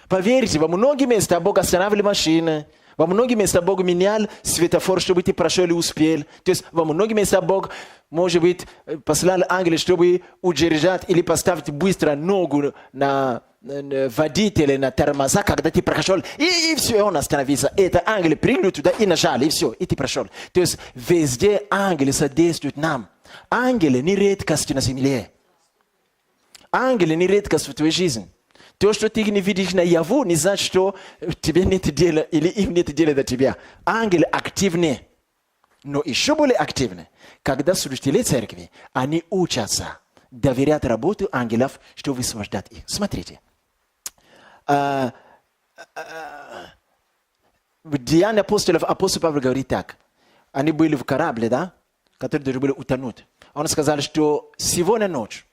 Поверьте, во многие места Бог останавливал машины. Во многие места Бог менял светофор, чтобы ты прошел и успел. То есть во многие места Бог, может быть, послал ангела, чтобы удержать или поставить быстро ногу на водителя, на тормоза, когда ты прошел. И все, он остановился. Это ангелы прыгнули туда и нажали, и все, и ты прошел. То есть везде ангелы содействуют нам. Ангелы не редкость на земле. Ангелы не редкость в твоей жизни. То, что ты не видишь наяву, не значит, что тебе нет дела или им нет дела до тебя. Ангелы активны. Но еще более активны, когда служители церкви, они учатся доверять работу ангелов, чтобы высвобождать их. Смотрите. В Деяниях апостолов апостол Павел говорит так. Они были в корабле, да, который должны были утонуть. Он сказал, что сегодня ночь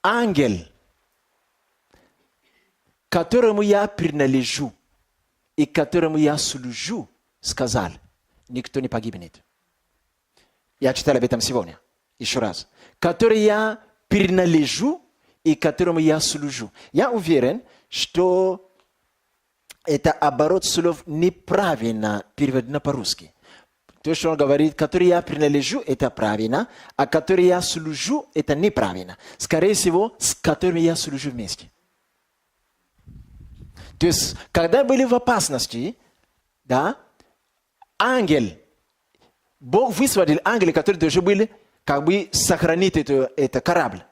ангел, которому я принадлежу и которому я служу, сказал, никто не погибнет. Я читал об этом сегодня. Еще раз. Который я принадлежу и которому я служу. Я уверен, что это оборот слов неправильно переведено по-русски. То, что он говорит, который я принадлежу, это правильно, а который я служу, это неправильно. Скорее всего, с которым я служу вместе. То есть, когда были в опасности, да, ангел, Бог высвободил ангелы, которые должны были как бы сохранить этот корабль.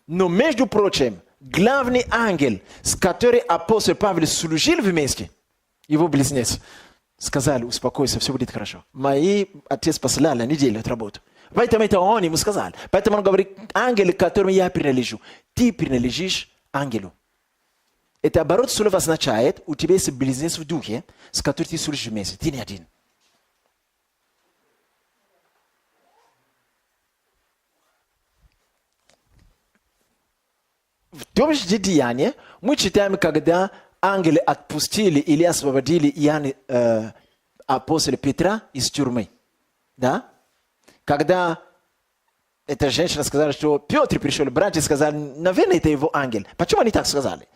Но, между прочим, главный ангел, с которым апостол Павел служил вместе, его близнец, Сказали, успокойся, все будет хорошо. Мои отец послал на неделю работу. Поэтому это он ему сказал. Поэтому он говорит, ангел, к которому я принадлежу, ты принадлежишь ангелу. Это оборот слова означает, у тебя есть близнец в духе, с которым ты служишь вместе. Ты не один. В том же Деянии мы читаем, когда ангелы отпустили или освободили апостола Петра из тюрьмы. Да? Когда эта женщина сказала, что Петр пришел, братья сказали, наверное, это его ангел. Почему они так сказали?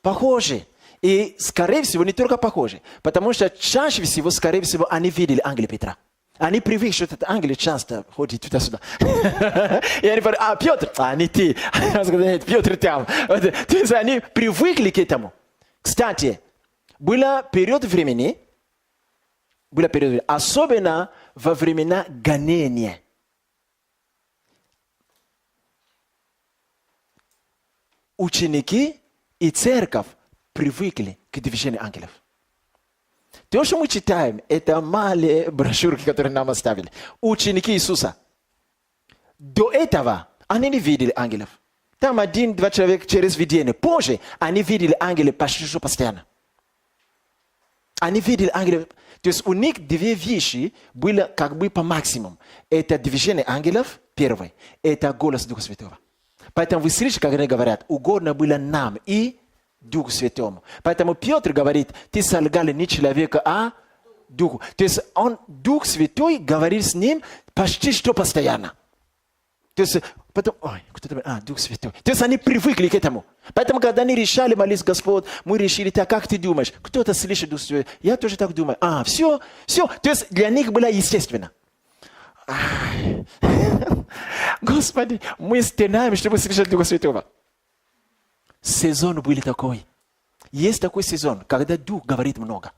Похожи. И, скорее всего, не только похожи. Потому что чаще всего, скорее всего, они видели ангела Петра. Они привыкли, что этот ангел часто ходит туда-сюда. И они говорят, Петр, не ты. Он сказал, нет, Петр там. То есть они привыкли к этому. Кстати, был период времени, особенно во времена гонения. Ученики и церковь привыкли к движению ангелов. То, что мы читаем, это малые брошюрки, которые нам оставили. Ученики Иисуса. До этого они не видели ангелов. Там 1-2 человека через видение. Позже они видели ангелов почти что постоянно. Они видели ангелов. То есть у них две вещи были как бы по максимуму. Это движение ангелов, первое. Это голос Духа Святого. Поэтому вы слышите, как они говорят, угодно было нам и Духу Святому. Поэтому Петр говорит, ты солгал не человека, а Духу. То есть Дух Святой говорит с ним почти что постоянно. То есть потом, Дух Святой. То есть они привыкли к этому. Поэтому, когда они решали молиться, Господь, мы решили так, как ты думаешь? Кто-то слышит Дух Святой. Я тоже так думаю. Все. То есть для них было естественно. Господи, мы стенаем, чтобы слышать Духа Святого. Сезон был такой. Есть такой сезон, когда Дух говорит много.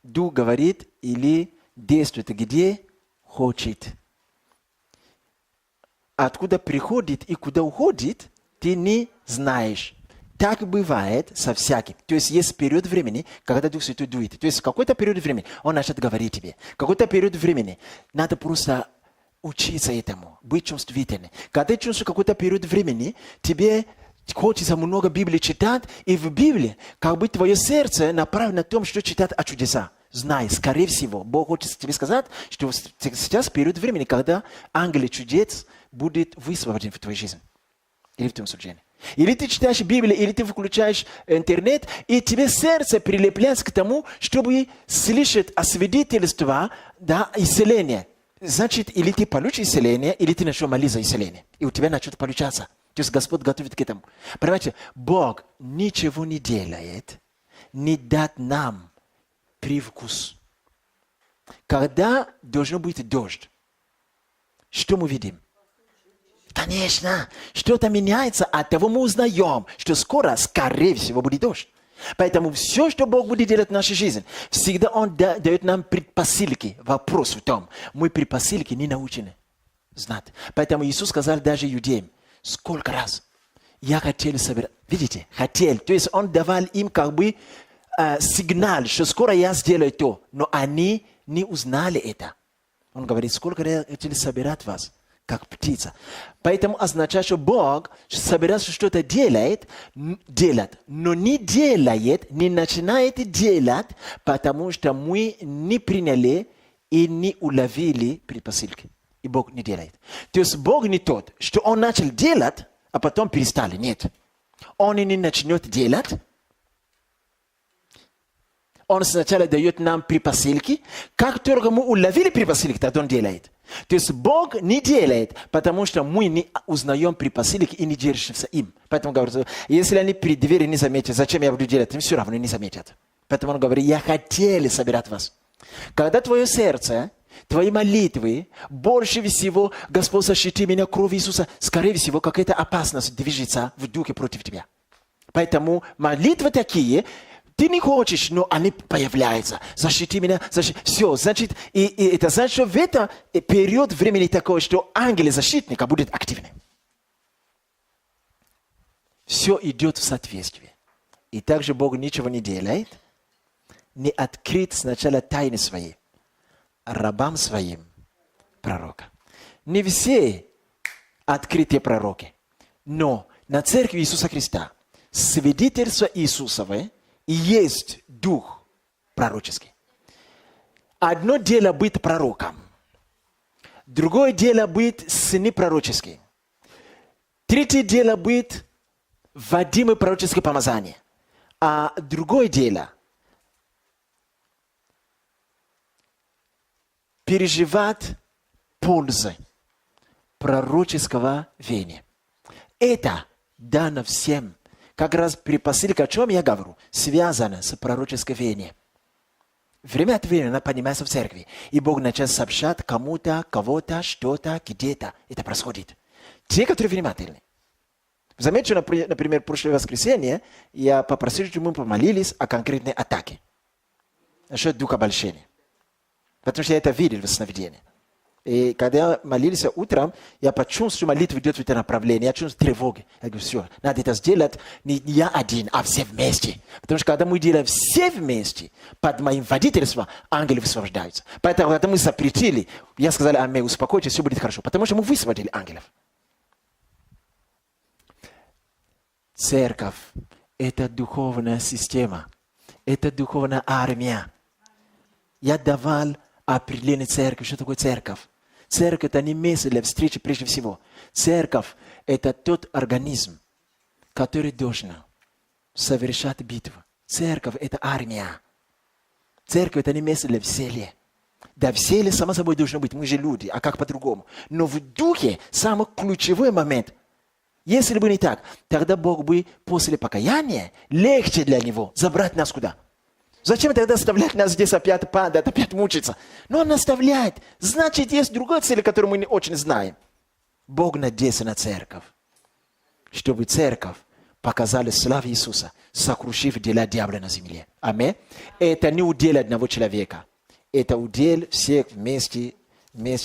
Дух говорит или действует, где хочет. Откуда приходит и куда уходит, ты не знаешь. Так бывает со всяким. То есть есть период времени, когда Дух Святой дует. То есть какой-то период времени Он начнет говорить тебе. Какой-то период времени надо просто учиться этому, быть чувствительным. Когда ты чувствуешь какой-то период времени, тебе хочется много Библии читать, и в Библии как бы твое сердце направлено на том, что читать о чудесах. Знай, скорее всего, Бог хочет тебе сказать, что сейчас период времени, когда ангел чудес будет высвобожден в твоей жизни. Или в твоем служении. Или ты читаешь Библию, или ты включаешь интернет, и тебе сердце прилепляется к тому, чтобы слышать свидетельства исцеления. Значит, или ты получишь исцеление, или ты начнешь молиться за исцеление. И у тебя начнет получаться. То есть Господь готовит к этому. Понимаете, Бог ничего не делает, не дать нам привкус. Когда должен быть дождь, что мы видим? Конечно, что-то меняется, от того мы узнаем, что скоро, скорее всего, будет дождь. Поэтому все, что Бог будет делать в нашей жизни, всегда Он дает нам предпосылки. Вопрос в том, мы предпосылки не научены знать. Поэтому Иисус сказал даже иудеям, сколько раз я хотел собирать. Видите, хотел. То есть Он давал им как бы сигнал, что скоро я сделаю то. Но они не узнали это. Он говорит, сколько я хотел собирать вас, как птица. Поэтому означает, что Бог собирается что-то делать, но не делает, не начинает делать, потому что мы не приняли и не уловили предпосылки. И Бог не делает. То есть Бог не тот, что Он начал делать, а потом перестал. Нет. Он не начнет делать. Он сначала дает нам предпосылки. Как только мы уловили предпосылки, тогда Он делает. То есть Бог не делает, потому что мы не узнаем предпосылки и не держимся им. Поэтому говорит, если они при двери не заметят, зачем я буду делать, им все равно не заметят. Поэтому Он говорит, я хотел собирать вас. Когда твое сердце, твои молитвы, больше всего, Господь, защити меня кровью Иисуса, скорее всего, какая-то опасность движется в духе против тебя. Поэтому молитвы такие, ты не хочешь, но они появляются. Защити меня, защити. Все, значит, и это значит, что в этот период времени такой, что ангел-защитника будет активным. Все идет в соответствии. И также Бог ничего не делает, не открыть сначала тайны свои рабам своим пророка. Не все открытые пророки, но на церкви Иисуса Христа свидетельство Иисусовое и есть дух пророческий. Одно дело быть пророком, другое дело быть сыны пророческие, третье дело быть водимый пророческое помазание, а другое дело переживать пользы пророческого веяния. Это дано всем. Как раз при посылке, о чем я говорю, связано с пророческим веянием. Время от времени она поднимается в церкви, и Бог начал сообщать кому-то, кого-то, что-то, где-то. Это происходит. Те, которые внимательны. Заметьте, например, в прошлое воскресенье я попросил, чтобы мы помолились о конкретной атаке. Насчет духа обольщения. Потому что я это видел в сновидении. И когда молились утром, я почувствовал, что молитва идет в это направление. Я чувствую тревогу. Я говорю, все, надо это сделать не я один, а все вместе. Потому что когда мы делаем все вместе, под моим водительством, ангелы высвобождаются. Поэтому, когда мы запретили, я сказал, аминь, успокойтесь, все будет хорошо. Потому что мы высвободили ангелов. Церковь – это духовная система. Это духовная армия. Я давал определение церкви. Что такое церковь? Церковь – это не место для встречи прежде всего. Церковь – это тот организм, который должен совершать битву. Церковь – это армия. Церковь – это не место для веселья. Да, веселье, само собой, должно быть. Мы же люди, а как по-другому? Но в духе самый ключевой момент. Если бы не так, тогда Бог бы после покаяния легче для Него забрать нас куда? Зачем тогда оставлять нас здесь опять падать, опять мучиться? Но Он оставляет. Значит, есть другая цель, которую мы не очень знаем. Бог надеется на церковь. Чтобы церковь показала славу Иисуса, сокрушив дела дьявола на земле. Аминь. Это не удел одного человека. Это удел всех вместе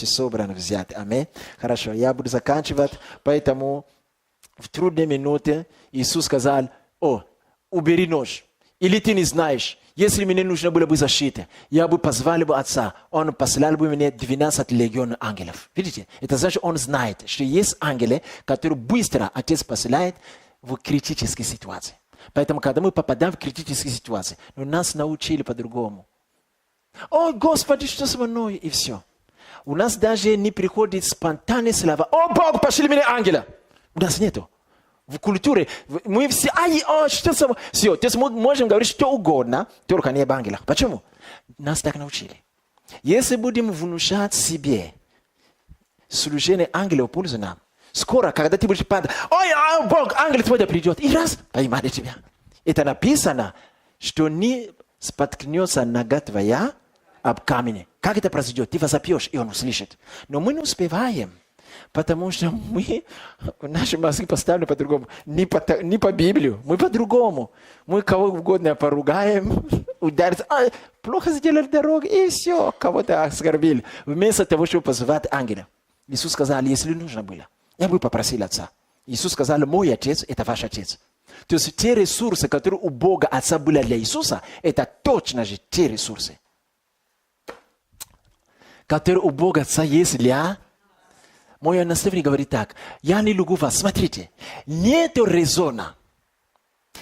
собрано взять. Аминь. Хорошо, я буду заканчивать. Поэтому в трудные минуты Иисус сказал, убери нож. Или ты не знаешь. Если мне нужно было бы защита, я бы позвал бы Отца, Он послал бы мне 12 легионов ангелов. Видите? Это значит, Он знает, что есть ангелы, которые быстро Отец посылает в критической ситуации. Поэтому, когда мы попадаем в критические ситуации, нас научили по-другому. О, Господи, что со мной? И все. У нас даже не приходит спонтанные слова. О, Бог, пошли мне ангела. У нас нету. В культуре мы все, что само... Все, то есть мы можем говорить что угодно, только не об ангелах. Почему? Нас так научили. Если будем внушать себе служение ангелов пользу нам, скоро, когда ты будешь падать, Бог, ангел твой придет, и раз, поймали тебя. Это написано, что не споткнется нога твоя об камень. Как это произойдет? Ты возопьешь, и он услышит. Но мы не успеваем. Потому что мы, наши мозги поставлены по-другому. Не по Библию, мы по-другому. Мы кого угодно поругаем, ударим. Плохо сделали дорогу, и все, кого-то оскорбили. Вместо того, чтобы позвать ангела. Иисус сказал, если нужно было, я бы попросил Отца. Иисус сказал, мой Отец – это ваш Отец. То есть те ресурсы, которые у Бога Отца были для Иисуса, это точно же те ресурсы, которые у Бога Отца есть для... Мой наставник говорит так, я не люблю вас. Смотрите, нету резона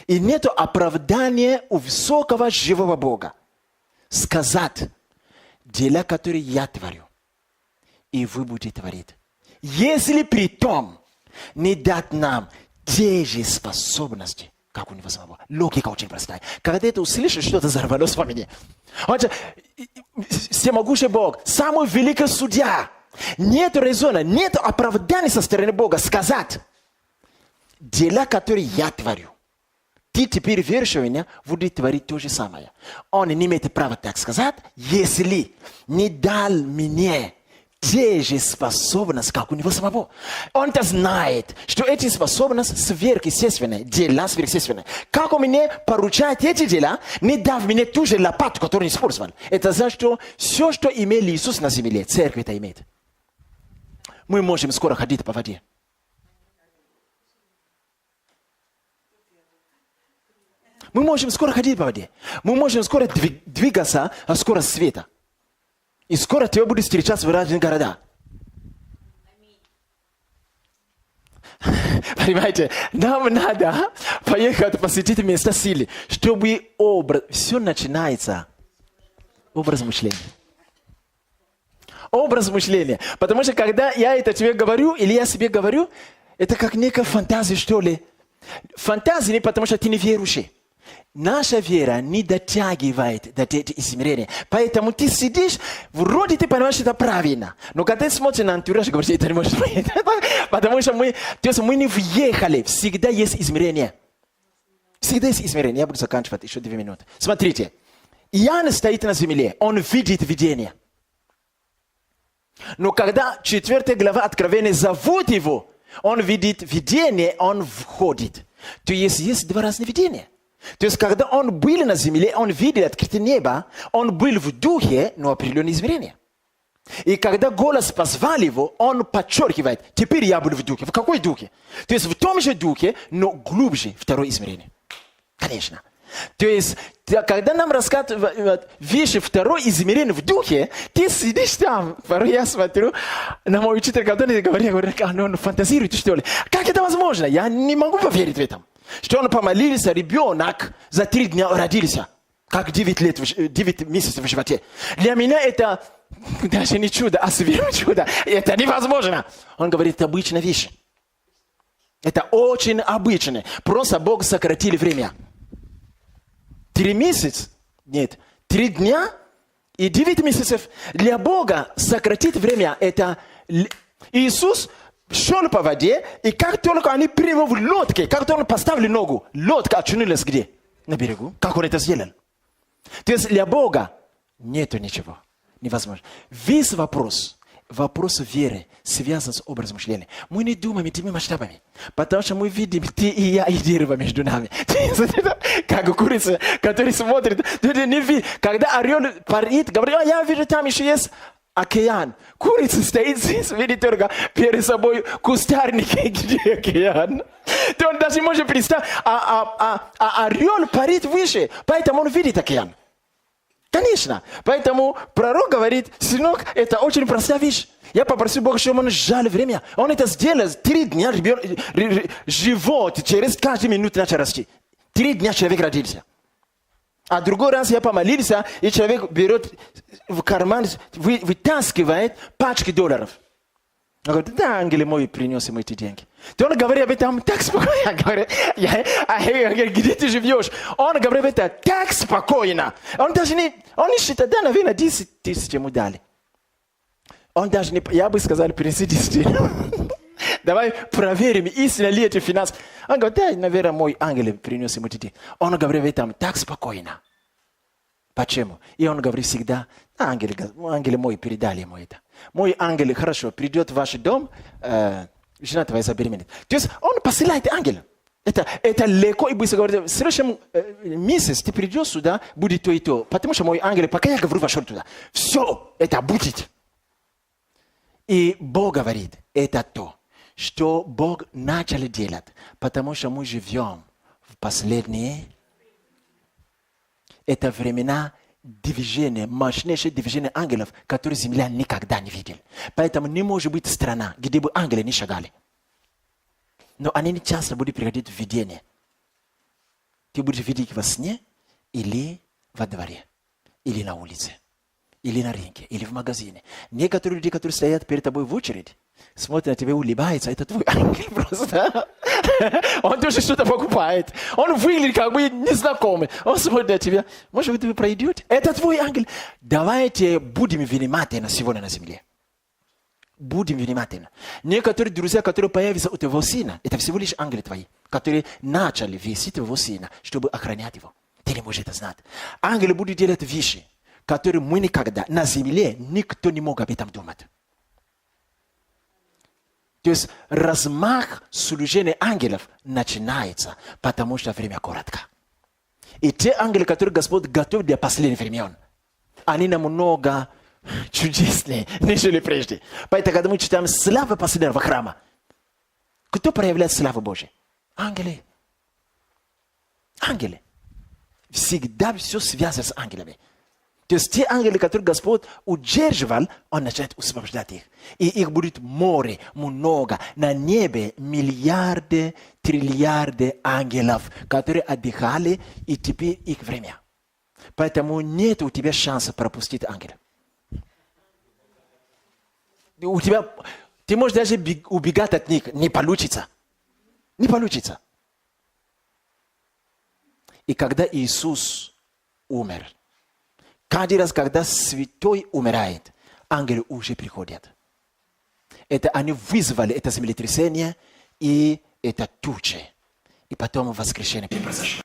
и нету оправдания у высокого живого Бога сказать дела, которые я творю, и вы будете творить. Если при том не дать нам те же способности, как у него самого. Логика очень простая. Когда ты услышишь, что-то взорвалось во мне. Всемогущий Бог, самый великий судья. Нет резона, нет оправдания со стороны Бога сказать, дела, которые я творю, ты теперь веришь в меня, будет творить то же самое. Он не имеет права так сказать, если не дал мне те же способности, как у него самого. Он-то знает, что эти способности сверхъестественные, дела сверхъестественные. Как он мне поручает эти дела, не дав мне ту же лопату, которую он использовал. Это значит, что все, что имел Иисус на земле, церковь это имеет. Мы можем скоро ходить по воде. Мы можем скоро ходить по воде. Мы можем скоро двигаться, а скоро света. И скоро тебя будут встречаться в разных городах. Понимаете, нам надо поехать посетить места силы, чтобы образ... Все начинается образ мышления. Образ мышления. Потому что когда я это тебе говорю, или я себе говорю, это как некая фантазия, что ли. Фантазия не потому, что ты не верующий. Наша вера не дотягивает до этих измерений. Поэтому ты сидишь, вроде ты понимаешь, что это правильно. Но когда ты смотришь на антураж, говоришь, это не может быть. Потому что мы не въехали. Всегда есть измерение. Всегда есть измерение. Я буду заканчивать еще 2 минуты. Смотрите. Иоанн стоит на земле. Он видит видение. Но когда 4 глава Откровения зовут его, он видит видение, он входит. То есть 2 разных видения. То есть, когда он был на земле, он видел открытое небо, он был в духе, но определенное измерение. И когда голос позвал его, он подчеркивает, теперь я был в духе. В какой духе? То есть, в том же духе, но глубже 2 измерение. Конечно. То есть, когда нам рассказывают вещи 2 измерение в духе, ты сидишь там. Порой я смотрю на мой учитель, когда он говорит, он фантазирует, что ли. Как это возможно? Я не могу поверить в этом. Что он помолился, ребенок за 3 дня родился. Как 9 месяцев в животе. Для меня это даже не чудо, а сверхчудо. Это невозможно. Он говорит, это обычная вещь. Это очень обычно. Просто Бог сократил время. 3 месяца? Нет. 3 дня и 9 месяцев. Для Бога сократить время, это Иисус шел по воде, и как только они приняли в лодке, как только он поставили ногу, лодка очнулась где? На берегу. Как он это сделал? То есть для Бога нету ничего. Невозможно. Весь вопрос веры связан с образом мышления. Мы не думаем этими масштабами, потому что мы видим ты и я, и дерево между нами. Как курица, которая смотрит, не видит. Когда орел парит, говорит, я вижу, там еще есть океан. Курица стоит здесь, видит только перед собой кустарники, где океан. То он даже не может представить, орел парит выше, поэтому он видит океан. Конечно. Поэтому пророк говорит, сынок, это очень простая вещь. Я попросил Бога, чтобы он сжал время. Он это сделал. 3 дня живот через каждую минуту начал расти. 3 дня человек родился. А другой раз я помолился, и человек берет в карман, вытаскивает пачки $. Он говорит, да, ангел мой принес ему эти деньги. То он говорит об этом так спокойно. Я говорю, где ты живешь? Он говорит об этом так спокойно. Он даже не считает, да, наверное, 10 тысяч ему дали. Он даже не, я бы сказал, принеси 10. Давай проверим, истинно ли эти финансы. Он говорит, да, наверное, мой ангел принес ему эти деньги. Он говорит об этом так спокойно. Почему? И он говорит всегда, ангел мой передали ему это. Мой ангел, хорошо, придет в ваш дом, жена твоя забеременеет. То есть он посылает ангела. Это легко и быстро говорит, в следующем месяце ты придешь сюда, будет то и то. Потому что мой ангел, пока я говорю, вошел туда. Все, это будет. И Бог говорит, это то, что Бог начал делать. Потому что мы живем в последние... Это времена движения, мощнейшее движение ангелов, которые земля никогда не видела. Поэтому не может быть страна, где бы ангелы не шагали. Но они не часто будут приходить в видение. Ты будешь видеть во сне или во дворе, или на улице, или на рынке, или в магазине. Некоторые люди, которые стоят перед тобой в очереди, смотрят на тебя, улыбаются, это твой ангел просто. Он тоже что-то покупает. Он выглядит как бы незнакомый. Он смотрит на тебя. Может быть, вы пройдете? Это твой ангел. Давайте будем внимательны сегодня на земле. Будем внимательны. Некоторые друзья, которые появятся у твоего сына, это всего лишь ангелы твои, которые начали вести твоего сына, чтобы охранять его. Ты не можешь это знать. Ангелы будут делать вещи, которые мы никогда на земле никто не мог об этом думать. То есть размах служения ангелов начинается, потому что время коротко. И те ангелы, которые Господь готовит для последних времен, они намного чудеснее, нежели прежде. Поэтому, когда мы читаем славу последнего храма, кто проявляет славу Божию? Ангелы. Ангелы. всегда все связано с ангелами. То есть те ангелы, которые Господь удерживал, Он начинает освобождать их. И их будет море, много. На небе миллиарды, триллиарды ангелов, которые отдыхали, и теперь их время. Поэтому нет у тебя шанса пропустить ангела. Ты можешь даже убегать от них, не получится. Не получится. И когда Иисус умер, каждый раз, когда святой умирает, ангелы уже приходят. Это они вызвали это землетрясение и это тучи. И потом воскрешение произошло.